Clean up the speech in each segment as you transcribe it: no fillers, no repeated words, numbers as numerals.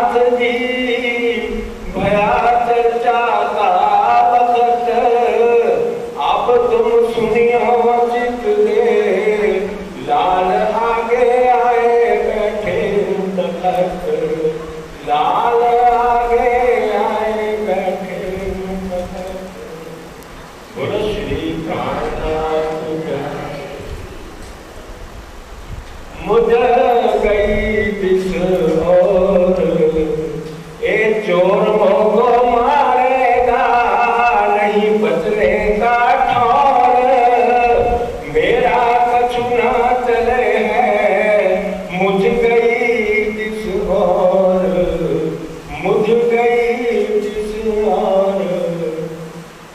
नाथ जी भया चर्चा का वक्त, अब तुम सुनियो चित दे, लाल आगे आए बैठे तलक, लाल आगे आए बैठे तलक। बोलो श्री प्राणनाथ मुझे गई दिस और, ए चोर मोको मारेगा नहीं बचनेगा ठौर, मेरा कछु ना चले है मुझ गई दिस और, मुझ गई दिस और।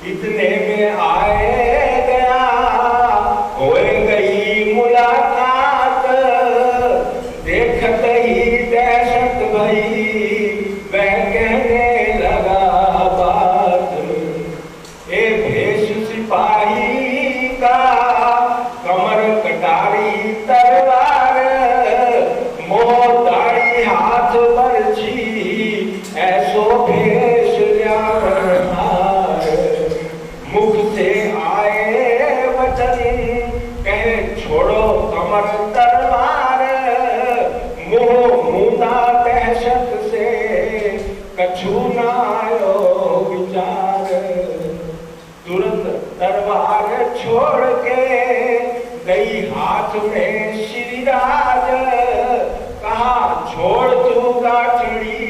इतने में आए गया हो गई मुलाकात, देखत ही दहशत भई वह कहने लगा बात, ए भेष सिपाही का कमर कटारी तलवार, मोह दाढ़ी हाथ बरछी ऐसो भेष ल्यावर हार। मुख से आए वचन कहे छोड़ो कमर तलवार, मुंह मूंदा दहशत से कछु ना आयो विचार। तुरंत तलवार छोड़ के गई हाथ में श्री राज, कहा छोड़ तू गाठड़ी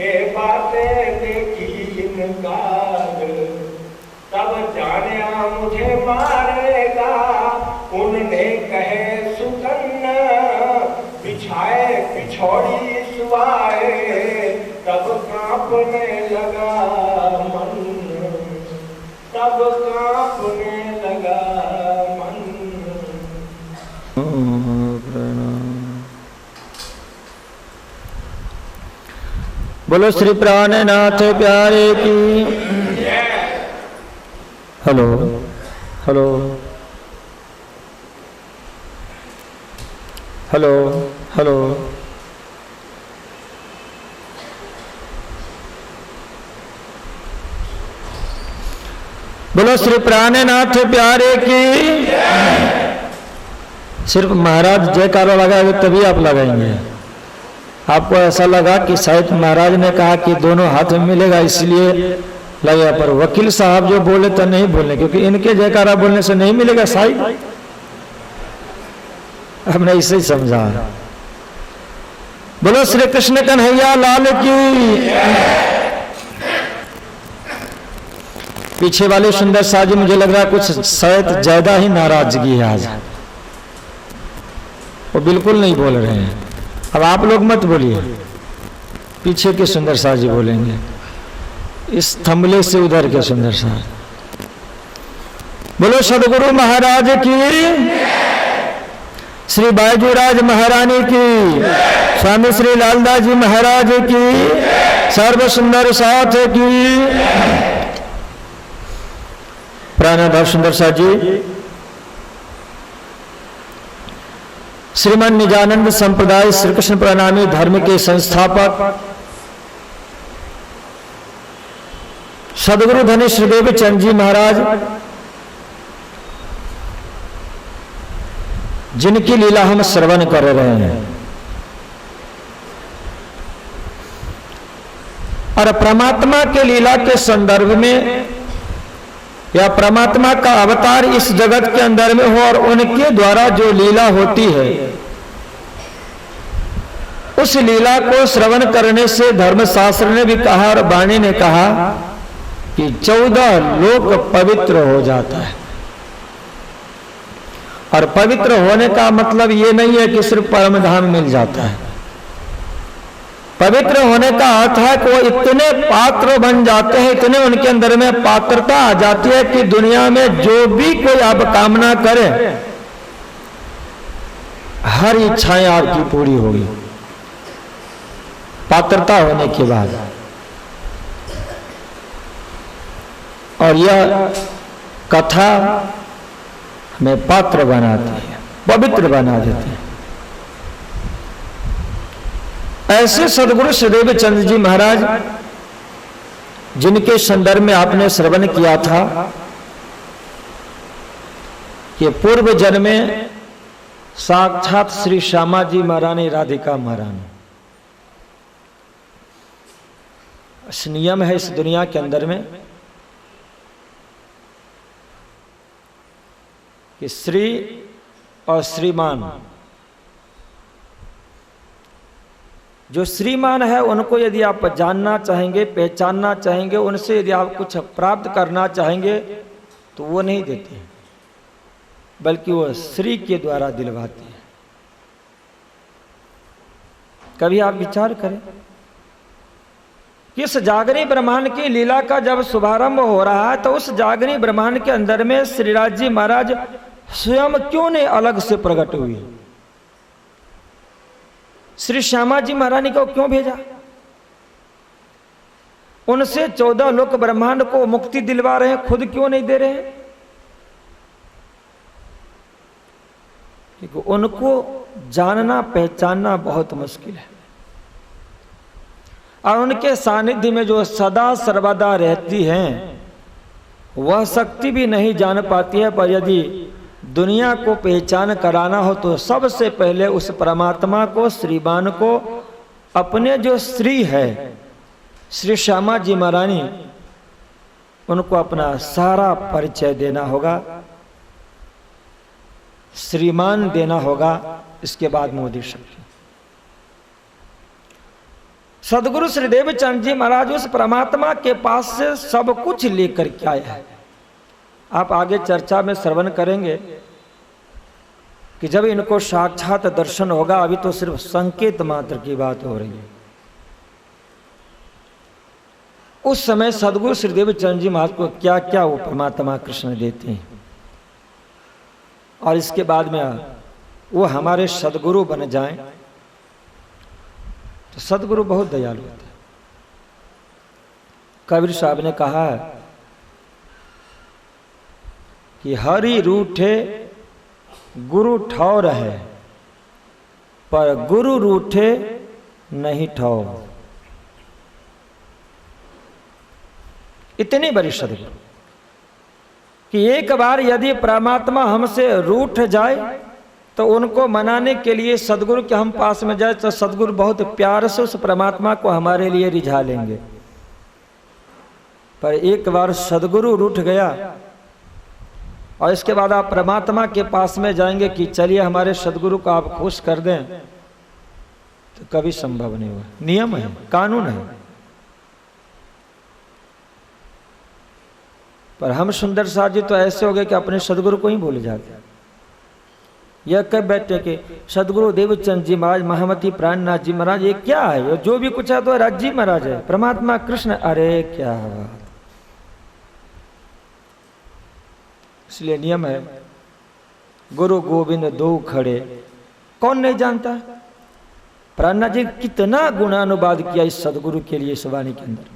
ए बातें देखी इनकार, तब जानिया मुझे मारेगा उनने कहे सुकन्ना, बिछाए पिछौड़ी सुआए तब कांपने लगा मन, तब कांपने लगा मन। बोलो श्री प्राणनाथ प्यारे की। Hello hello hello hello. बोलो श्री प्राणनाथ प्यारे की। सिर्फ महाराज जयकारा लगाएंगे तभी आप लगाएंगे। आपको ऐसा लगा कि शायद महाराज ने कहा कि दोनों हाथ में मिलेगा इसलिए लगे, पर वकील साहब जो बोले तो नहीं बोलने, क्योंकि इनके जयकारा बोलने से नहीं मिलेगा शायद। हमने इसे ही समझा। बोलो श्री कृष्ण कन्हैया लाल की। पीछे वाले सुंदर साहब जी मुझे लग रहा है कुछ शायद ज्यादा ही नाराजगी है आज, वो बिल्कुल नहीं बोल रहे हैं। अब आप लोग मत बोलिए, पीछे के सुंदर साहब जी बोलेंगे, इस थमले से उधर के सुंदर साहब। बोलो सदगुरु महाराज की, श्री बाजूराज महारानी की, स्वामी श्री लालदास जी महाराज की, सर्व सुंदर साथ की। प्राणनाथ सुंदर साथ जी श्रीमान निजानंद संप्रदाय श्री कृष्ण प्रणामी धर्म के संस्थापक सदगुरु धनी श्रीदेव चंद जी महाराज, जिनकी लीला हम श्रवण कर रहे हैं, और परमात्मा के लीला के संदर्भ में या परमात्मा का अवतार इस जगत के अंदर में हो और उनके द्वारा जो लीला होती है, उस लीला को श्रवण करने से धर्मशास्त्र ने भी कहा और वाणी ने कहा कि 14 लोक पवित्र हो जाता है। और पवित्र होने का मतलब ये नहीं है कि सिर्फ परम धाम मिल जाता है। पवित्र होने का अर्थ है कि वो इतने पात्र बन जाते हैं, इतने उनके अंदर में पात्रता आ जाती है कि दुनिया में जो भी कोई आप कामना करे हर इच्छाएं आपकी पूरी होगी पात्रता होने के बाद। और यह कथा हमें पात्र बनाती है, पवित्र बना देती है। ऐसे सदगुरु श्रीदेव चंद्र जी महाराज जिनके संदर्भ में आपने श्रवण किया था कि पूर्व जन्म में साक्षात श्री श्यामा जी महारानी राधिका महारानी। इस नियम है इस दुनिया के अंदर में कि श्री और श्रीमान, जो श्रीमान है उनको यदि आप जानना चाहेंगे, पहचानना चाहेंगे, उनसे यदि आप कुछ प्राप्त करना चाहेंगे तो वो नहीं देते हैं, बल्कि वो श्री के द्वारा दिलवाते हैं। कभी आप विचार करें कि इस जागरी ब्रह्मांड की लीला का जब शुभारंभ हो रहा है तो उस जागरी ब्रह्मांड के अंदर में श्रीराज जी महाराज स्वयं क्यों नहीं अलग से प्रकट हुए? श्री श्यामा जी महारानी को क्यों भेजा? उनसे 14 लोक ब्रह्मांड को मुक्ति दिलवा रहे हैं, खुद क्यों नहीं दे रहे हैं? क्योंकि उनको जानना पहचानना बहुत मुश्किल है, और उनके सानिध्य में जो सदा सर्वदा रहती हैं वह शक्ति भी नहीं जान पाती है। पर यदि दुनिया को पहचान कराना हो तो सबसे पहले उस परमात्मा को, श्रीमान को, अपने जो श्री है श्री श्यामा जी महारानी, उनको अपना सारा परिचय देना होगा, श्रीमान देना होगा। इसके बाद मोदी शक्ति। सदगुरु श्रीदेव चंद जी महाराज उस परमात्मा के पास से सब कुछ लेकर के आए हैं। आप आगे चर्चा में श्रवण करेंगे कि जब इनको साक्षात दर्शन होगा, अभी तो सिर्फ संकेत मात्र की बात हो रही है, उस समय सदगुरु श्रीदेव चंद जी महाराज को क्या क्या वो परमात्मा कृष्ण देते हैं, और इसके बाद में वो हमारे सदगुरु बन जाएं तो सदगुरु बहुत दयालु होते हैं। कबीर साहब ने कहा है कि हरि रूठे गुरु ठौर है, पर गुरु रूठे नहीं ठौर। इतनी बड़ी सदगुरु कि एक बार यदि परमात्मा हमसे रूठ जाए तो उनको मनाने के लिए सदगुरु के हम पास में जाए तो सदगुरु बहुत प्यार से उस परमात्मा को हमारे लिए रिझा लेंगे। पर एक बार सदगुरु रूठ गया और इसके बाद आप परमात्मा के पास में जाएंगे कि चलिए हमारे सदगुरु को आप खुश कर दें, तो कभी संभव नहीं हुआ। नियम है, कानून है। पर हम सुंदर साहब जी तो ऐसे हो गए कि अपने सदगुरु को ही भूल जाते। यह कह बैठे कि सदगुरु देवचंद जी महाराज, महामती प्राणनाथ जी महाराज, ये क्या है? जो भी कुछ है तो राज जी महाराज है, परमात्मा कृष्ण। अरे क्या बात! इसलिए नियम है, गुरु गोविंद दो खड़े, कौन नहीं जानता? प्राणनाथ जी कितना गुणानुवाद किया इस सदगुरु के लिए इस वाणी के अंदर।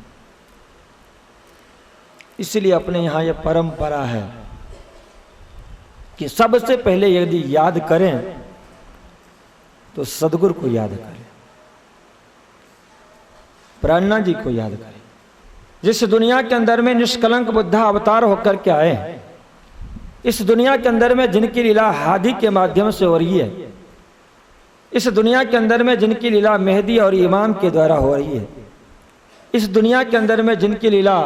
इसलिए अपने यहाँ यह परंपरा है कि सबसे पहले यदि याद करें तो सदगुरु को याद करें, प्राणनाथ जी को याद करें, जिस दुनिया के अंदर में निष्कलंक बुद्धा अवतार होकर के आए हैं। इस दुनिया के अंदर में जिनकी लीला हादी के माध्यम से हो रही है, इस दुनिया के अंदर में जिनकी लीला मेहदी और इमाम के द्वारा हो रही है, इस दुनिया के अंदर में जिनकी लीला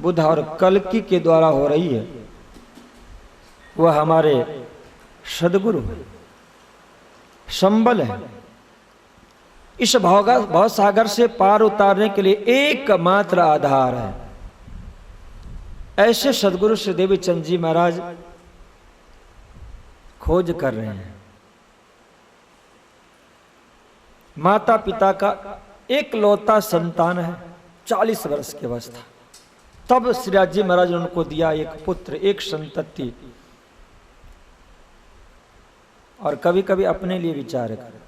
बुद्ध और कल्कि के द्वारा हो रही है, वह हमारे सदगुरु है, संबल है। इस भव सागर से पार उतारने के लिए एकमात्र आधार है। ऐसे सदगुरु श्रीदेव चंद जी महाराज खोज कर रहे हैं। माता पिता का एक लौता संतान है, 40 वर्ष की अवस्था, तब श्रीराज जी महाराज ने उनको दिया एक पुत्र, एक संतति। और कभी कभी अपने लिए विचार करें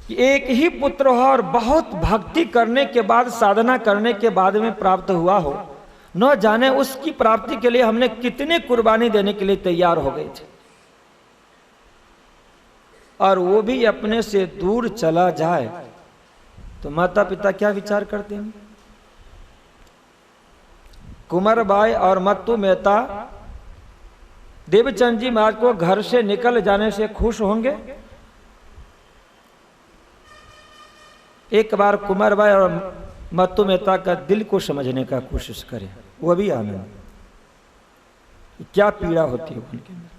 कि एक ही पुत्र हो और बहुत भक्ति करने के बाद, साधना करने के बाद में प्राप्त हुआ हो, न जाने उसकी प्राप्ति के लिए हमने कितने कुर्बानी देने के लिए तैयार हो गए थे। और वो भी अपने से दूर चला जाए तो माता पिता क्या विचार करते हैं? कुंवरबाई और मत्तू मेहता देवचंद जी महाराज को घर से निकल जाने से खुश होंगे? एक बार कुंवरबाई और मत्तू मेहता का दिल को समझने का कोशिश करें, वो भी आनंद, क्या पीड़ा होती है उनके अंदर,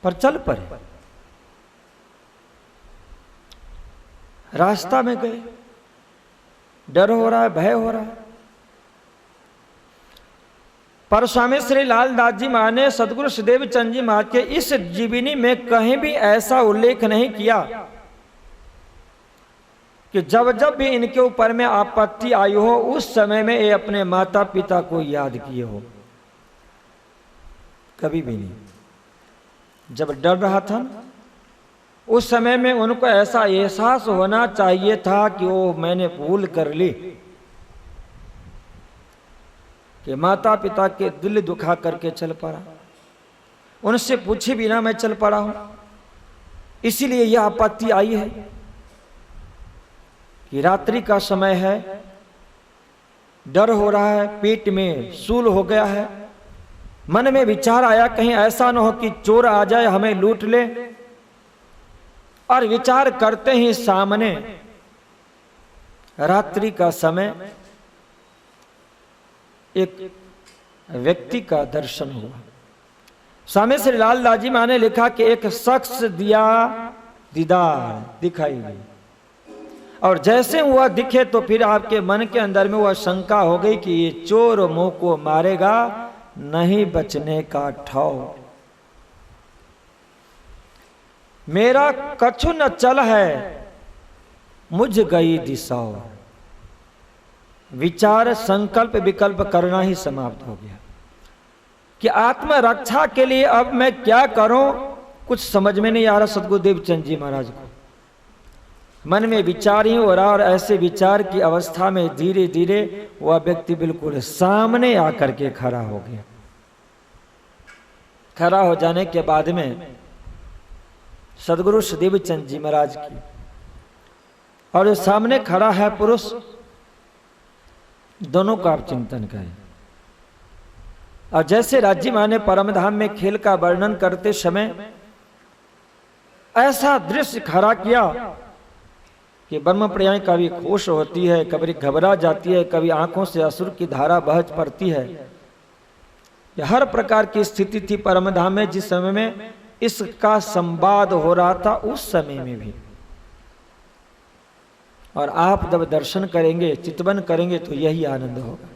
पर चल पड़े। रास्ता में गए, डर हो रहा है, भय हो रहा है। पर स्वामी श्री लालदास जी महाराज ने सदगुरु सुदेव चंद जी महाराज के इस जीवनी में कहीं भी ऐसा उल्लेख नहीं किया कि जब जब भी इनके ऊपर में आपत्ति आई हो उस समय में ये अपने माता पिता को याद किए हो, कभी भी नहीं। जब डर रहा था उस समय में उनको ऐसा एहसास होना चाहिए था कि वो मैंने भूल कर ली, कि माता पिता के दिल दुखा करके चल पड़ा, उनसे पूछे बिना मैं चल पड़ा हूं, इसीलिए यह आपत्ति आई है कि रात्रि का समय है, डर हो रहा है, पेट में सूल हो गया है, मन में विचार आया कहीं ऐसा न हो कि चोर आ जाए हमें लूट ले, और विचार करते ही सामने रात्रि का समय एक व्यक्ति का दर्शन हुआ। स्वामी श्री लालदास जी महाराज ने लिखा कि एक शख्स दीदार दिखाई दी, और जैसे वह दिखे तो फिर आपके मन के अंदर में वह शंका हो गई कि ये चोर मुंह को मारेगा, नहीं बचने का ठौर। मेरा कछु न चल है, मुझ गई दिशा। विचार संकल्प विकल्प करना ही समाप्त हो गया कि आत्मरक्षा के लिए अब मैं क्या करूं, कुछ समझ में नहीं आ रहा। सदगुरुदेव चंद जी महाराज को मन में विचार ही हो रहा, और ऐसे विचार की अवस्था में धीरे धीरे वह व्यक्ति बिल्कुल सामने आकर के खड़ा हो गया। खड़ा हो जाने के बाद में सदगुरु सुदेव चंद जी महाराज की, और जो सामने खड़ा है पुरुष, दोनों का आप चिंतन करें। और जैसे राज्य मां ने परमधाम में खेल का वर्णन करते समय ऐसा दृश्य खड़ा किया कि ब्रह्म प्रियाएं कभी खुश होती है, कभी घबरा जाती है, कभी आंखों से अश्रु की धारा बह पड़ती है। हर प्रकार की स्थिति थी परमधाम में। जिस समय में इसका संवाद हो रहा था उस समय में भी, और आप जब दर्शन करेंगे, चितवन करेंगे तो यही आनंद होगा।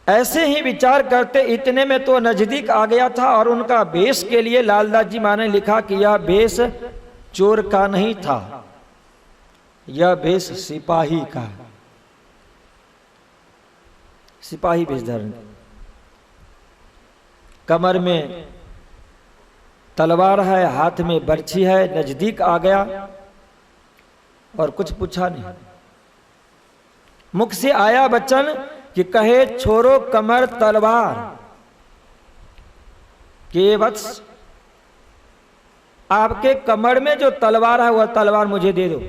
ऐसे ही विचार करते इतने में तो नजदीक आ गया था, और उनका वेश के लिए लालदास जी महाराज ने लिखा कि यह वेश चोर का नहीं था, यह वेश सिपाही का, सिपाही वेश धारण, कमर में तलवार है, हाथ में बर्छी है। नजदीक आ गया और कुछ पूछा नहीं, मुख से आया वचन कि कहे छोरो कमर तलवार के वत्स, आपके कमर में जो तलवार है वह तलवार मुझे दे दो।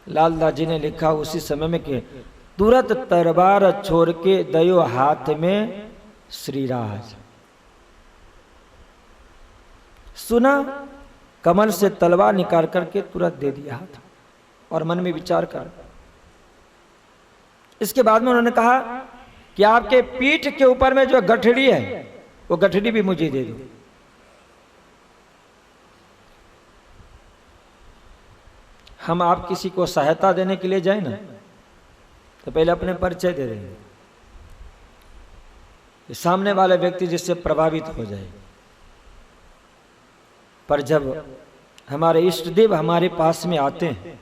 लालदास जी ने लिखा उसी समय में कि तुरंत तलवार छोड़ के दयो हाथ में श्रीराज। सुना, कमल से तलवार निकाल करके तुरंत दे दिया हाथ, और मन में विचार कर। इसके बाद में उन्होंने कहा कि आपके पीठ के ऊपर में जो गठड़ी है वो गठड़ी भी मुझे दे दो। हम आप किसी को सहायता देने के लिए जाए ना, तो पहले अपने परिचय दे रहे हैं, सामने वाला व्यक्ति जिससे प्रभावित हो जाए। पर जब हमारे इष्ट देव हमारे पास में आते हैं,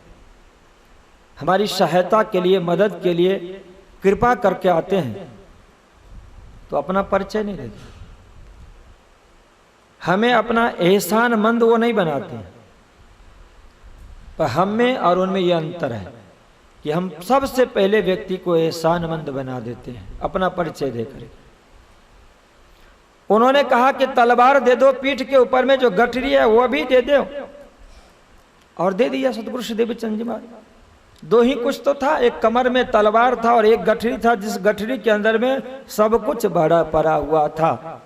हमारी सहायता के लिए, मदद के लिए कृपा करके आते हैं, तो अपना परिचय नहीं देते। हमें अपना एहसानमंद वो नहीं बनाते हैं, पर हम में और उनमें यह अंतर है कि हम सबसे पहले व्यक्ति को एहसानमंद बना देते हैं अपना परिचय देकर। उन्होंने कहा कि तलवार दे दो, पीठ के ऊपर में जो गठरी है वो भी दे दो, और दे दिया सतगुरु श्री देवीचंद जी महाराज। दो ही कुछ तो था, एक कमर में तलवार था और एक गठरी था, जिस गठरी के अंदर में सब कुछ भरा पड़ा हुआ था।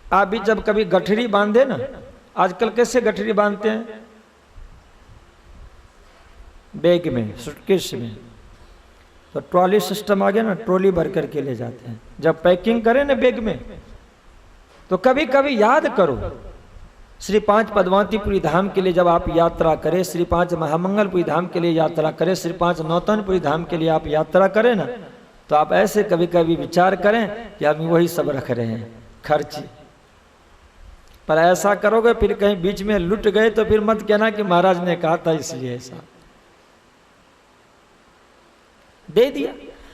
आप भी जब कभी गठरी बांधे ना, आजकल कैसे गठरी बांधते हैं, बैग में, सूटकेस में, तो ट्रॉली सिस्टम आ गया ना, ट्रॉली भर करके ले जाते हैं। जब पैकिंग करें ना बैग में, तो कभी कभी याद करो, श्री 5 पद्मावतीपुरी धाम के लिए जब आप यात्रा करें, श्री 5 महामंगलपुरी धाम के लिए यात्रा करें, श्री 5 नौतनपुरी धाम के लिए आप यात्रा करें ना, तो आप ऐसे कभी कभी विचार करें कि हम वही सब रख रहे हैं खर्ची। पर ऐसा करोगे फिर कहीं बीच में लुट गए तो फिर मत कहना कि महाराज ने कहा था इसलिए ऐसा। दे दिया,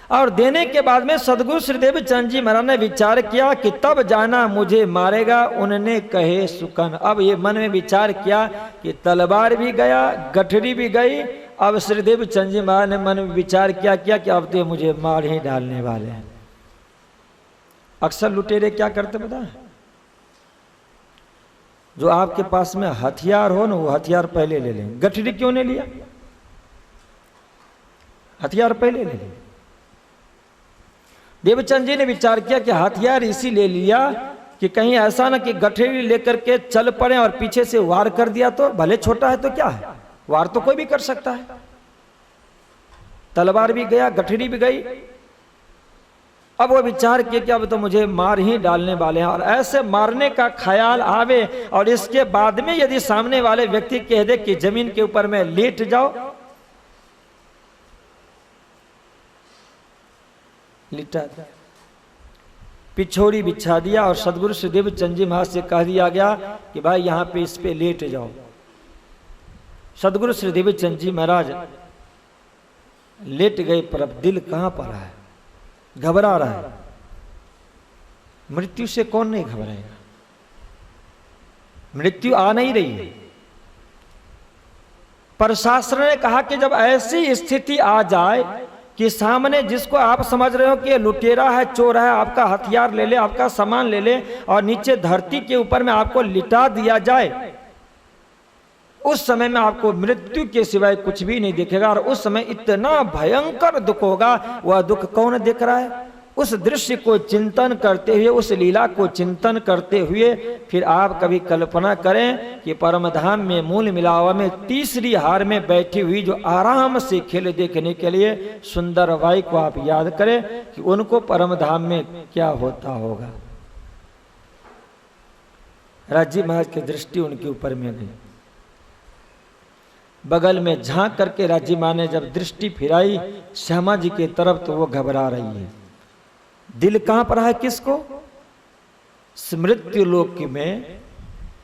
और देने के बाद में सदगुरु श्री देवीचंद जी महाराज ने विचार किया कि तब जाना मुझे मारेगा उन्होंने कहे सुकन। अब ये मन में विचार किया कि तलवार भी गया, गठरी भी गई। अब श्री देवीचंद जी महाराज ने मन में विचार किया कि अब तो मुझे मार ही डालने वाले हैं। अक्सर लुटेरे क्या करते पता है, जो आपके पास में हथियार हो ना, वो हथियार पहले ले लें। गठरी क्यों नहीं लिया, हथियार पहले ले लें। देवचंद जी ने विचार किया कि हथियार इसी ले लिया कि कहीं ऐसा ना कि गठरी लेकर के चल पड़े और पीछे से वार कर दिया, तो भले छोटा है तो क्या है, वार तो कोई भी कर सकता है। तलवार भी गया, गठरी भी गई। अब वो विचार किया कि अब तो मुझे मार ही डालने वाले हैं, और ऐसे मारने का ख्याल आवे और इसके बाद में यदि सामने वाले व्यक्ति कह दे कि जमीन के ऊपर में लेट जाओ, लिटा दिया, पिछोड़ी बिछा दिया और सदगुरु श्री देवीचंद जी महाराज से कह दिया गया कि भाई यहाँ पे इस पे लेट जाओ। सदगुरु श्री देवीचंद जी महाराज लेट गए, पर अब दिल कहाँ पर है, घबरा रहा है। मृत्यु से कौन नहीं घबराएगा, मृत्यु आ नहीं रही है। पर शास्त्र ने कहा कि जब ऐसी स्थिति आ जाए कि सामने जिसको आप समझ रहे हो कि लुटेरा है, चोर है, आपका हथियार ले ले, आपका सामान ले ले और नीचे धरती के ऊपर में आपको लिटा दिया जाए, उस समय में आपको मृत्यु के सिवाय कुछ भी नहीं दिखेगा। और उस समय इतना भयंकर दुख होगा, वह दुख कौन देख रहा है। उस दृश्य को चिंतन करते हुए, उस लीला को चिंतन करते हुए फिर आप कभी कल्पना करें कि परमधाम में मूल मिलावा में तीसरी हार में बैठी हुई जो आराम से खेल देखने के लिए सुंदर बाई को आप याद करें कि उनको परमधाम में क्या होता होगा। राजी महाराज की दृष्टि उनके ऊपर में गई, बगल में झांक करके राजी माँ ने जब दृष्टि फिराई श्यामा जी की तरफ, तो वो घबरा रही है। दिल कहां पर है किसको, मृत्यु लोक में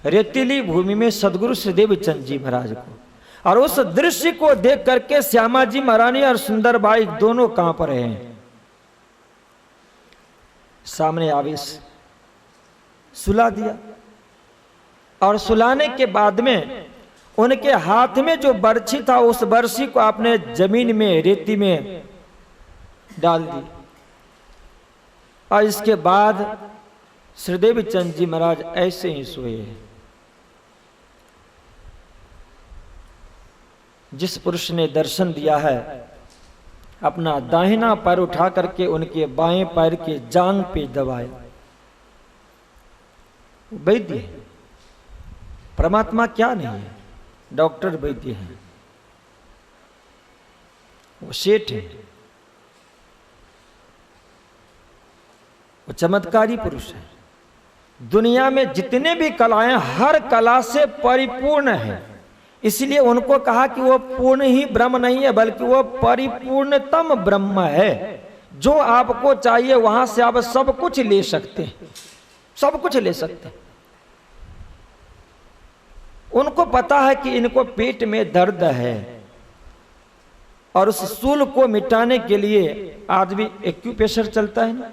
रेतीली भूमि में सदगुरु श्री देवीचंद जी महाराज को। और उस दृश्य को देख करके श्यामा जी महारानी और सुंदरबाई दोनों कहां पर हैं, सामने आवेश सुला दिया। और सुलाने के बाद में उनके हाथ में जो बर्छी था, उस बर्छी को आपने जमीन में रेती में डाल दी। और इसके बाद श्री देवीचंद जी महाराज ऐसे ही सोए हैं। जिस पुरुष ने दर्शन दिया है, अपना दाहिना पैर उठा करके उनके बाएं पैर के जांग पे दबाया। वैद्य है, परमात्मा क्या नहीं है, डॉक्टर वैद्य है, वो सेठ है, वो चमत्कारी पुरुष है। दुनिया में जितने भी कलाएं, हर कला से परिपूर्ण है। इसलिए उनको कहा कि वो पूर्ण ही ब्रह्म नहीं है, बल्कि वो परिपूर्णतम ब्रह्म है। जो आपको चाहिए वहां से आप सब कुछ ले सकते हैं, सब कुछ ले सकते हैं। उनको पता है कि इनको पेट में दर्द है, और उस सूल को मिटाने के लिए आदमी एक्यूप्रेशर चलता है ना,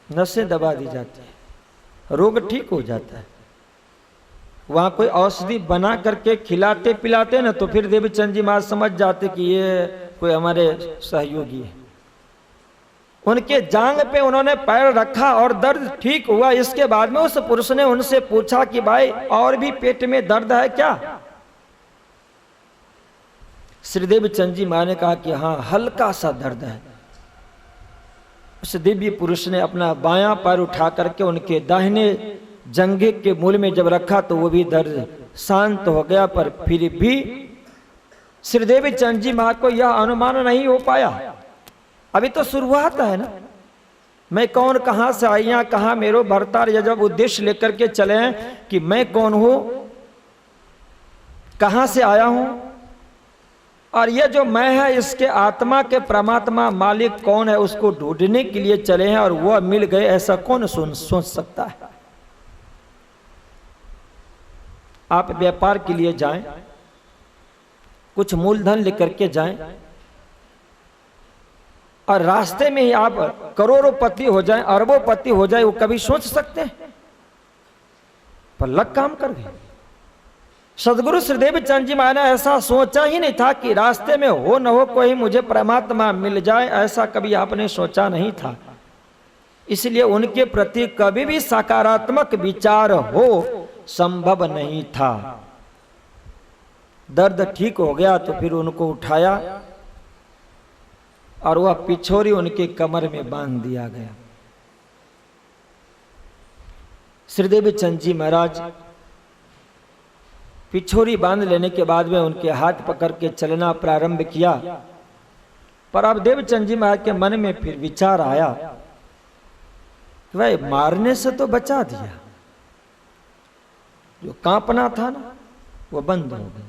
नसें दबा दी जाती है, रोग ठीक हो जाता है। वहां कोई औषधि बना करके खिलाते पिलाते ना, तो फिर देवीचंद जी महाराज समझ जाते कि ये कोई हमारे सहयोगी है। उनके जांग पे उन्होंने पैर रखा और दर्द ठीक हुआ। इसके बाद में उस पुरुष ने उनसे पूछा कि भाई और भी पेट में दर्द है क्या? श्रीदेव चंद जी महाराज ने कहा कि हाँ, हल्का सा दर्द है। उस दिव्य पुरुष ने अपना बायां पैर उठा करके उनके दाहिने जंघे के मूल में जब रखा तो वो भी दर्द शांत हो गया। पर फिर भी श्रीदेव चंद जी महाराज को यह अनुमान नहीं हो पाया। अभी तो शुरुआत है ना, मैं कौन, कहां से आई, यहां कहां मेरो भरतार, या जब उद्देश्य लेकर के चले हैं कि मैं कौन हूं, कहां से आया हूं, और यह जो मैं है इसके आत्मा के परमात्मा मालिक कौन है उसको ढूंढने के लिए चले हैं और वह मिल गए, ऐसा कौन सोच सकता है। आप व्यापार के लिए जाएं, कुछ मूलधन लेकर के जाएं और रास्ते में ही आप करोड़ोंपति हो जाएं, अरबोंपति हो जाए, वो कभी सोच सकते हैं? पर लग काम कर गए। सदगुरु श्रीदेव चंद जी महाराज ने ऐसा सोचा ही नहीं था कि रास्ते में हो न हो कोई मुझे परमात्मा मिल जाए, ऐसा कभी आपने सोचा नहीं था। इसलिए उनके प्रति कभी भी सकारात्मक विचार हो संभव नहीं था। दर्द ठीक हो गया तो फिर उनको उठाया और वह पिछोरी उनके कमर में बांध दिया गया। श्रीदेव चंद जी महाराज पिछोरी बांध लेने के बाद में उनके हाथ पकड़ के चलना प्रारंभ किया। पर अब देवचंद जी महाराज के मन में फिर विचार आया, भाई मारने से तो बचा दिया, जो कांपना था ना वो बंद हो गया।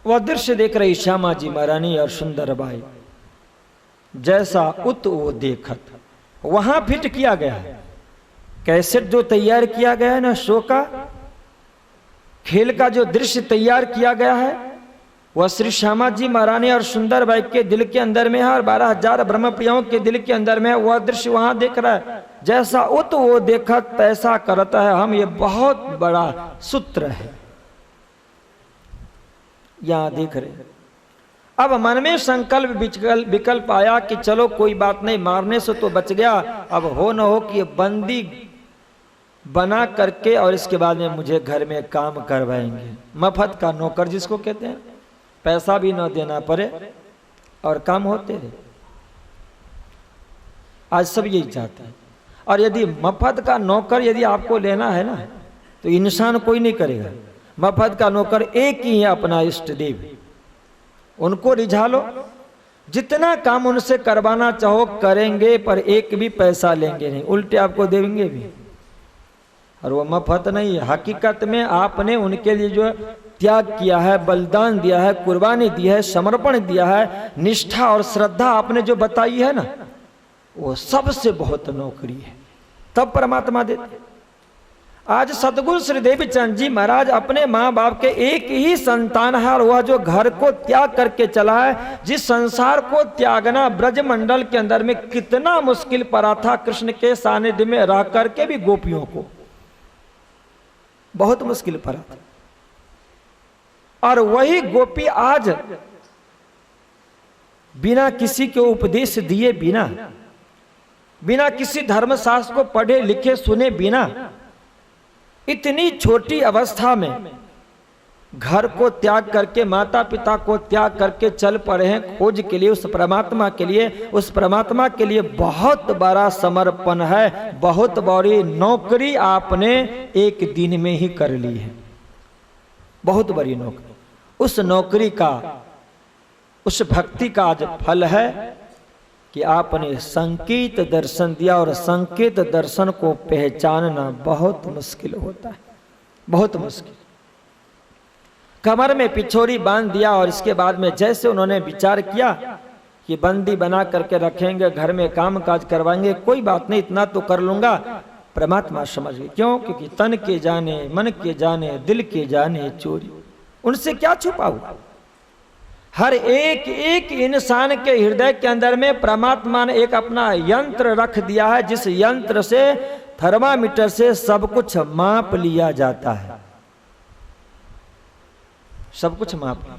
वह दृश्य देख रही श्यामा जी महारानी और सुंदर बाई, जैसा उत वो देखत, वहां फिट किया गया है। कैसेट जो तैयार किया गया है ना, शो का, खेल का जो दृश्य तैयार किया गया है, वह श्री श्यामा जी महारानी और सुंदर बाई के दिल के अंदर में है और 12,000 ब्रह्मप्रियों के दिल के अंदर में है। वह दृश्य वहां देख रहा है, जैसा उत वो देखत तैसा करता है हम। ये बहुत बड़ा सूत्र है, यहां देख रहे। अब मन में संकल्प विकल्प आया कि चलो कोई बात नहीं, मारने से तो बच गया, अब हो न हो कि बंदी बना करके और इसके बाद में मुझे घर में काम करवाएंगे। मफत का नौकर जिसको कहते हैं, पैसा भी न देना पड़े और काम होते रहे। आज सब यही चाहते हैं। और यदि मफत का नौकर यदि आपको लेना है ना, तो इंसान कोई नहीं करेगा। मफत का नौकर एक ही है, अपना इष्ट देव। उनको रिझा लो, जितना काम उनसे करवाना चाहो करेंगे, पर एक भी पैसा लेंगे नहीं, उल्टे आपको देंगे भी। और वो मफत नहीं है, हकीकत में आपने उनके लिए जो त्याग किया है, बलिदान दिया है, कुर्बानी दी है, समर्पण दिया है, निष्ठा और श्रद्धा आपने जो बताई है ना, वो सबसे बहुत नौकरी है, तब परमात्मा देते। आज सतगुरु श्री देवचंद जी महाराज अपने माँ बाप के एक ही संतान है, और वह जो घर को त्याग करके चला है, जिस संसार को त्यागना ब्रजमंडल के अंदर में कितना मुश्किल पड़ा था, कृष्ण के सानिध्य में रह करके भी गोपियों को बहुत मुश्किल पड़ा था। और वही गोपी आज बिना किसी के उपदेश दिए, बिना किसी धर्मशास्त्र को पढ़े लिखे सुने बिना, इतनी छोटी अवस्था में घर को त्याग करके, माता पिता को त्याग करके चल पड़े हैं खोज के लिए, उस परमात्मा के लिए। उस परमात्मा के लिए बहुत बड़ा समर्पण है, बहुत बड़ी नौकरी आपने एक दिन में ही कर ली है, बहुत बड़ी नौकरी। उस नौकरी का, उस भक्ति का आज फल है कि आपने संकेत दर्शन दिया, और संकेत दर्शन को पहचानना बहुत मुश्किल होता है, बहुत मुश्किल। कमर में पिछोरी बांध दिया, और इसके बाद में जैसे उन्होंने विचार किया कि बंदी बना करके रखेंगे, घर में काम काज करवाएंगे, कोई बात नहीं, इतना तो कर लूंगा। परमात्मा समझ गए, क्यों? क्योंकि तन के जाने, मन के जाने, दिल के जाने चोरी, उनसे क्या छुपा हुआ। हर एक एक इंसान के हृदय के अंदर में परमात्मा ने एक अपना यंत्र रख दिया है, जिस यंत्र से, थर्मामीटर से सब कुछ माप लिया जाता है, सब कुछ माप लिया।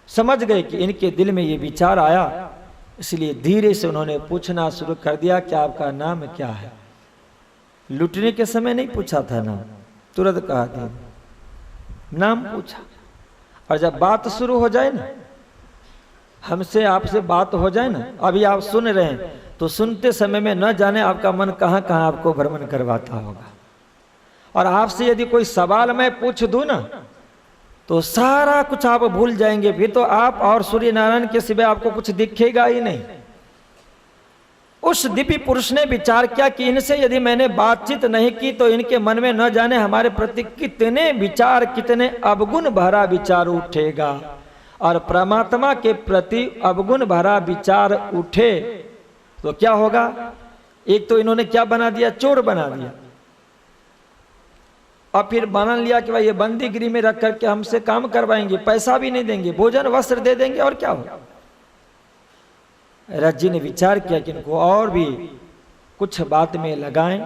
समझ गए कि इनके दिल में ये विचार आया इसलिए धीरे से उन्होंने पूछना शुरू कर दिया कि आपका नाम क्या है। लुटने के समय नहीं पूछा था नाम, तुरंत कहा दिया नाम पूछा। और जब बात शुरू हो जाए ना, हमसे आपसे बात हो जाए ना, अभी आप सुन रहे हैं तो सुनते समय में न जाने आपका मन कहाँ कहाँ आपको भ्रमण करवाता होगा। और आपसे यदि कोई सवाल मैं पूछ दूं ना तो सारा कुछ आप भूल जाएंगे, फिर तो आप और सूर्य नारायण के सिवाय आपको कुछ दिखेगा ही नहीं। उस दिव्य पुरुष ने विचार किया कि इनसे यदि मैंने बातचीत नहीं की तो इनके मन में न जाने हमारे प्रति कितने विचार, कितने अवगुण भरा विचार उठेगा। और परमात्मा के प्रति अवगुण भरा विचार उठे तो क्या होगा। एक तो इन्होंने क्या बना दिया, चोर बना दिया। और फिर मान लिया कि भाई ये बंदीगिरी में रख करके हमसे काम करवाएंगे, पैसा भी नहीं देंगे, भोजन वस्त्र दे देंगे, और क्या होगा। रज जी ने विचार किया कि इनको और भी कुछ बात में लगाएं।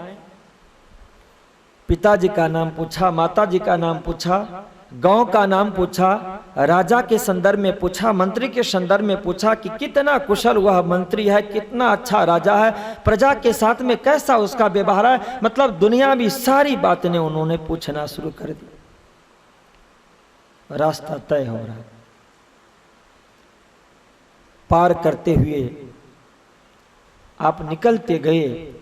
पिताजी का नाम पूछा, माताजी का नाम पूछा, गांव का नाम पूछा, राजा के संदर्भ में पूछा, मंत्री के संदर्भ में पूछा कि कितना कुशल वह मंत्री है, कितना अच्छा राजा है, प्रजा के साथ में कैसा उसका व्यवहार है। मतलब दुनिया भी सारी बातें उन्होंने पूछना शुरू कर दी। रास्ता तय हो रहा है। पार करते हुए आप निकलते गए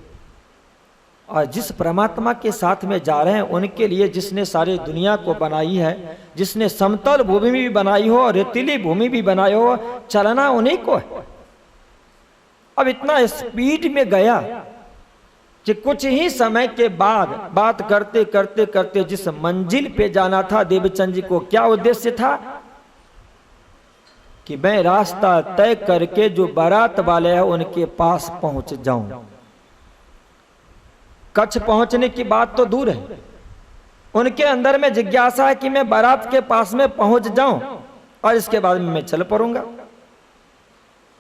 और जिस परमात्मा के साथ में जा रहे हैं उनके लिए जिसने सारी दुनिया को बनाई है, जिसने समतल भूमि भी बनाई हो और रेतीली भूमि भी बनाई हो, चलना उन्हीं को है। अब इतना स्पीड में गया कि कुछ ही समय के बाद बात करते करते करते जिस मंजिल पे जाना था, देवचंद जी को क्या उद्देश्य था कि मैं रास्ता तय करके जो बारात वाले हैं उनके पास पहुंच जाऊं। कच्छ पहुंचने की बात तो दूर है, उनके अंदर में जिज्ञासा है कि मैं बारात के पास में पहुंच जाऊं और इसके बाद में मैं चल पड़ूंगा।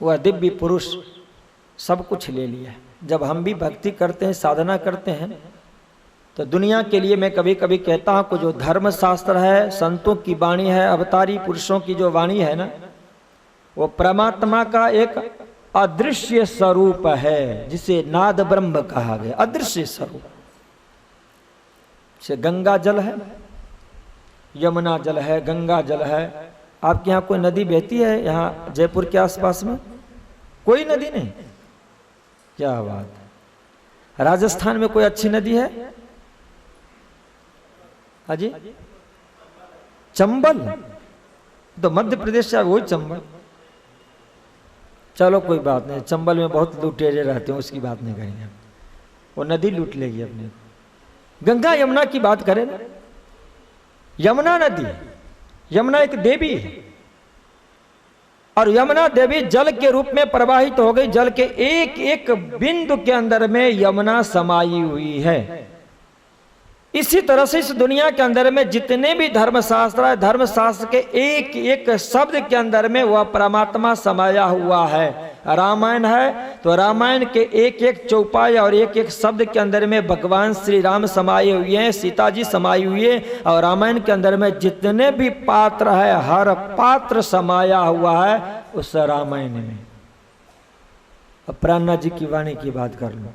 वह दिव्य पुरुष सब कुछ ले लिया। जब हम भी भक्ति करते हैं, साधना करते हैं, तो दुनिया के लिए मैं कभी कभी कहता हूं कि जो धर्म शास्त्र है, संतों की वाणी है, अवतारी पुरुषों की जो वाणी है ना, वो परमात्मा का एक अदृश्य स्वरूप है, जिसे नाद ब्रह्म कहा गया। अदृश्य स्वरूप से गंगा जल है, यमुना जल है, गंगा जल है। आपके यहाँ कोई नदी बहती है? यहाँ जयपुर के आसपास में कोई नदी नहीं। क्या बात है। राजस्थान में कोई अच्छी नदी है? हाजी, चंबल तो मध्य प्रदेश से वही चंबल। चलो कोई बात नहीं, चंबल में बहुत लुटेरे रहते हैं, उसकी बात नहीं करेंगे। वो नदी लूट लेगी अपने को। गंगा यमुना की बात करें ना, यमुना नदी, यमुना एक देवी है और यमुना देवी जल के रूप में प्रवाहित हो गई। जल के एक एक बिंदु के अंदर में यमुना समाई हुई है। इसी तरह से इस दुनिया के अंदर में जितने भी धर्मशास्त्र है, धर्मशास्त्र के एक एक शब्द के अंदर में वह परमात्मा समाया हुआ है। रामायण है तो रामायण के एक एक चौपाई और एक एक शब्द के अंदर में भगवान श्री राम समाये हुए हैं, सीता जी समाई हुई है। और रामायण के अंदर में जितने भी पात्र है, हर पात्र समाया हुआ है उस रामायण में। अब प्राणनाथ जी की वाणी की बात कर लो,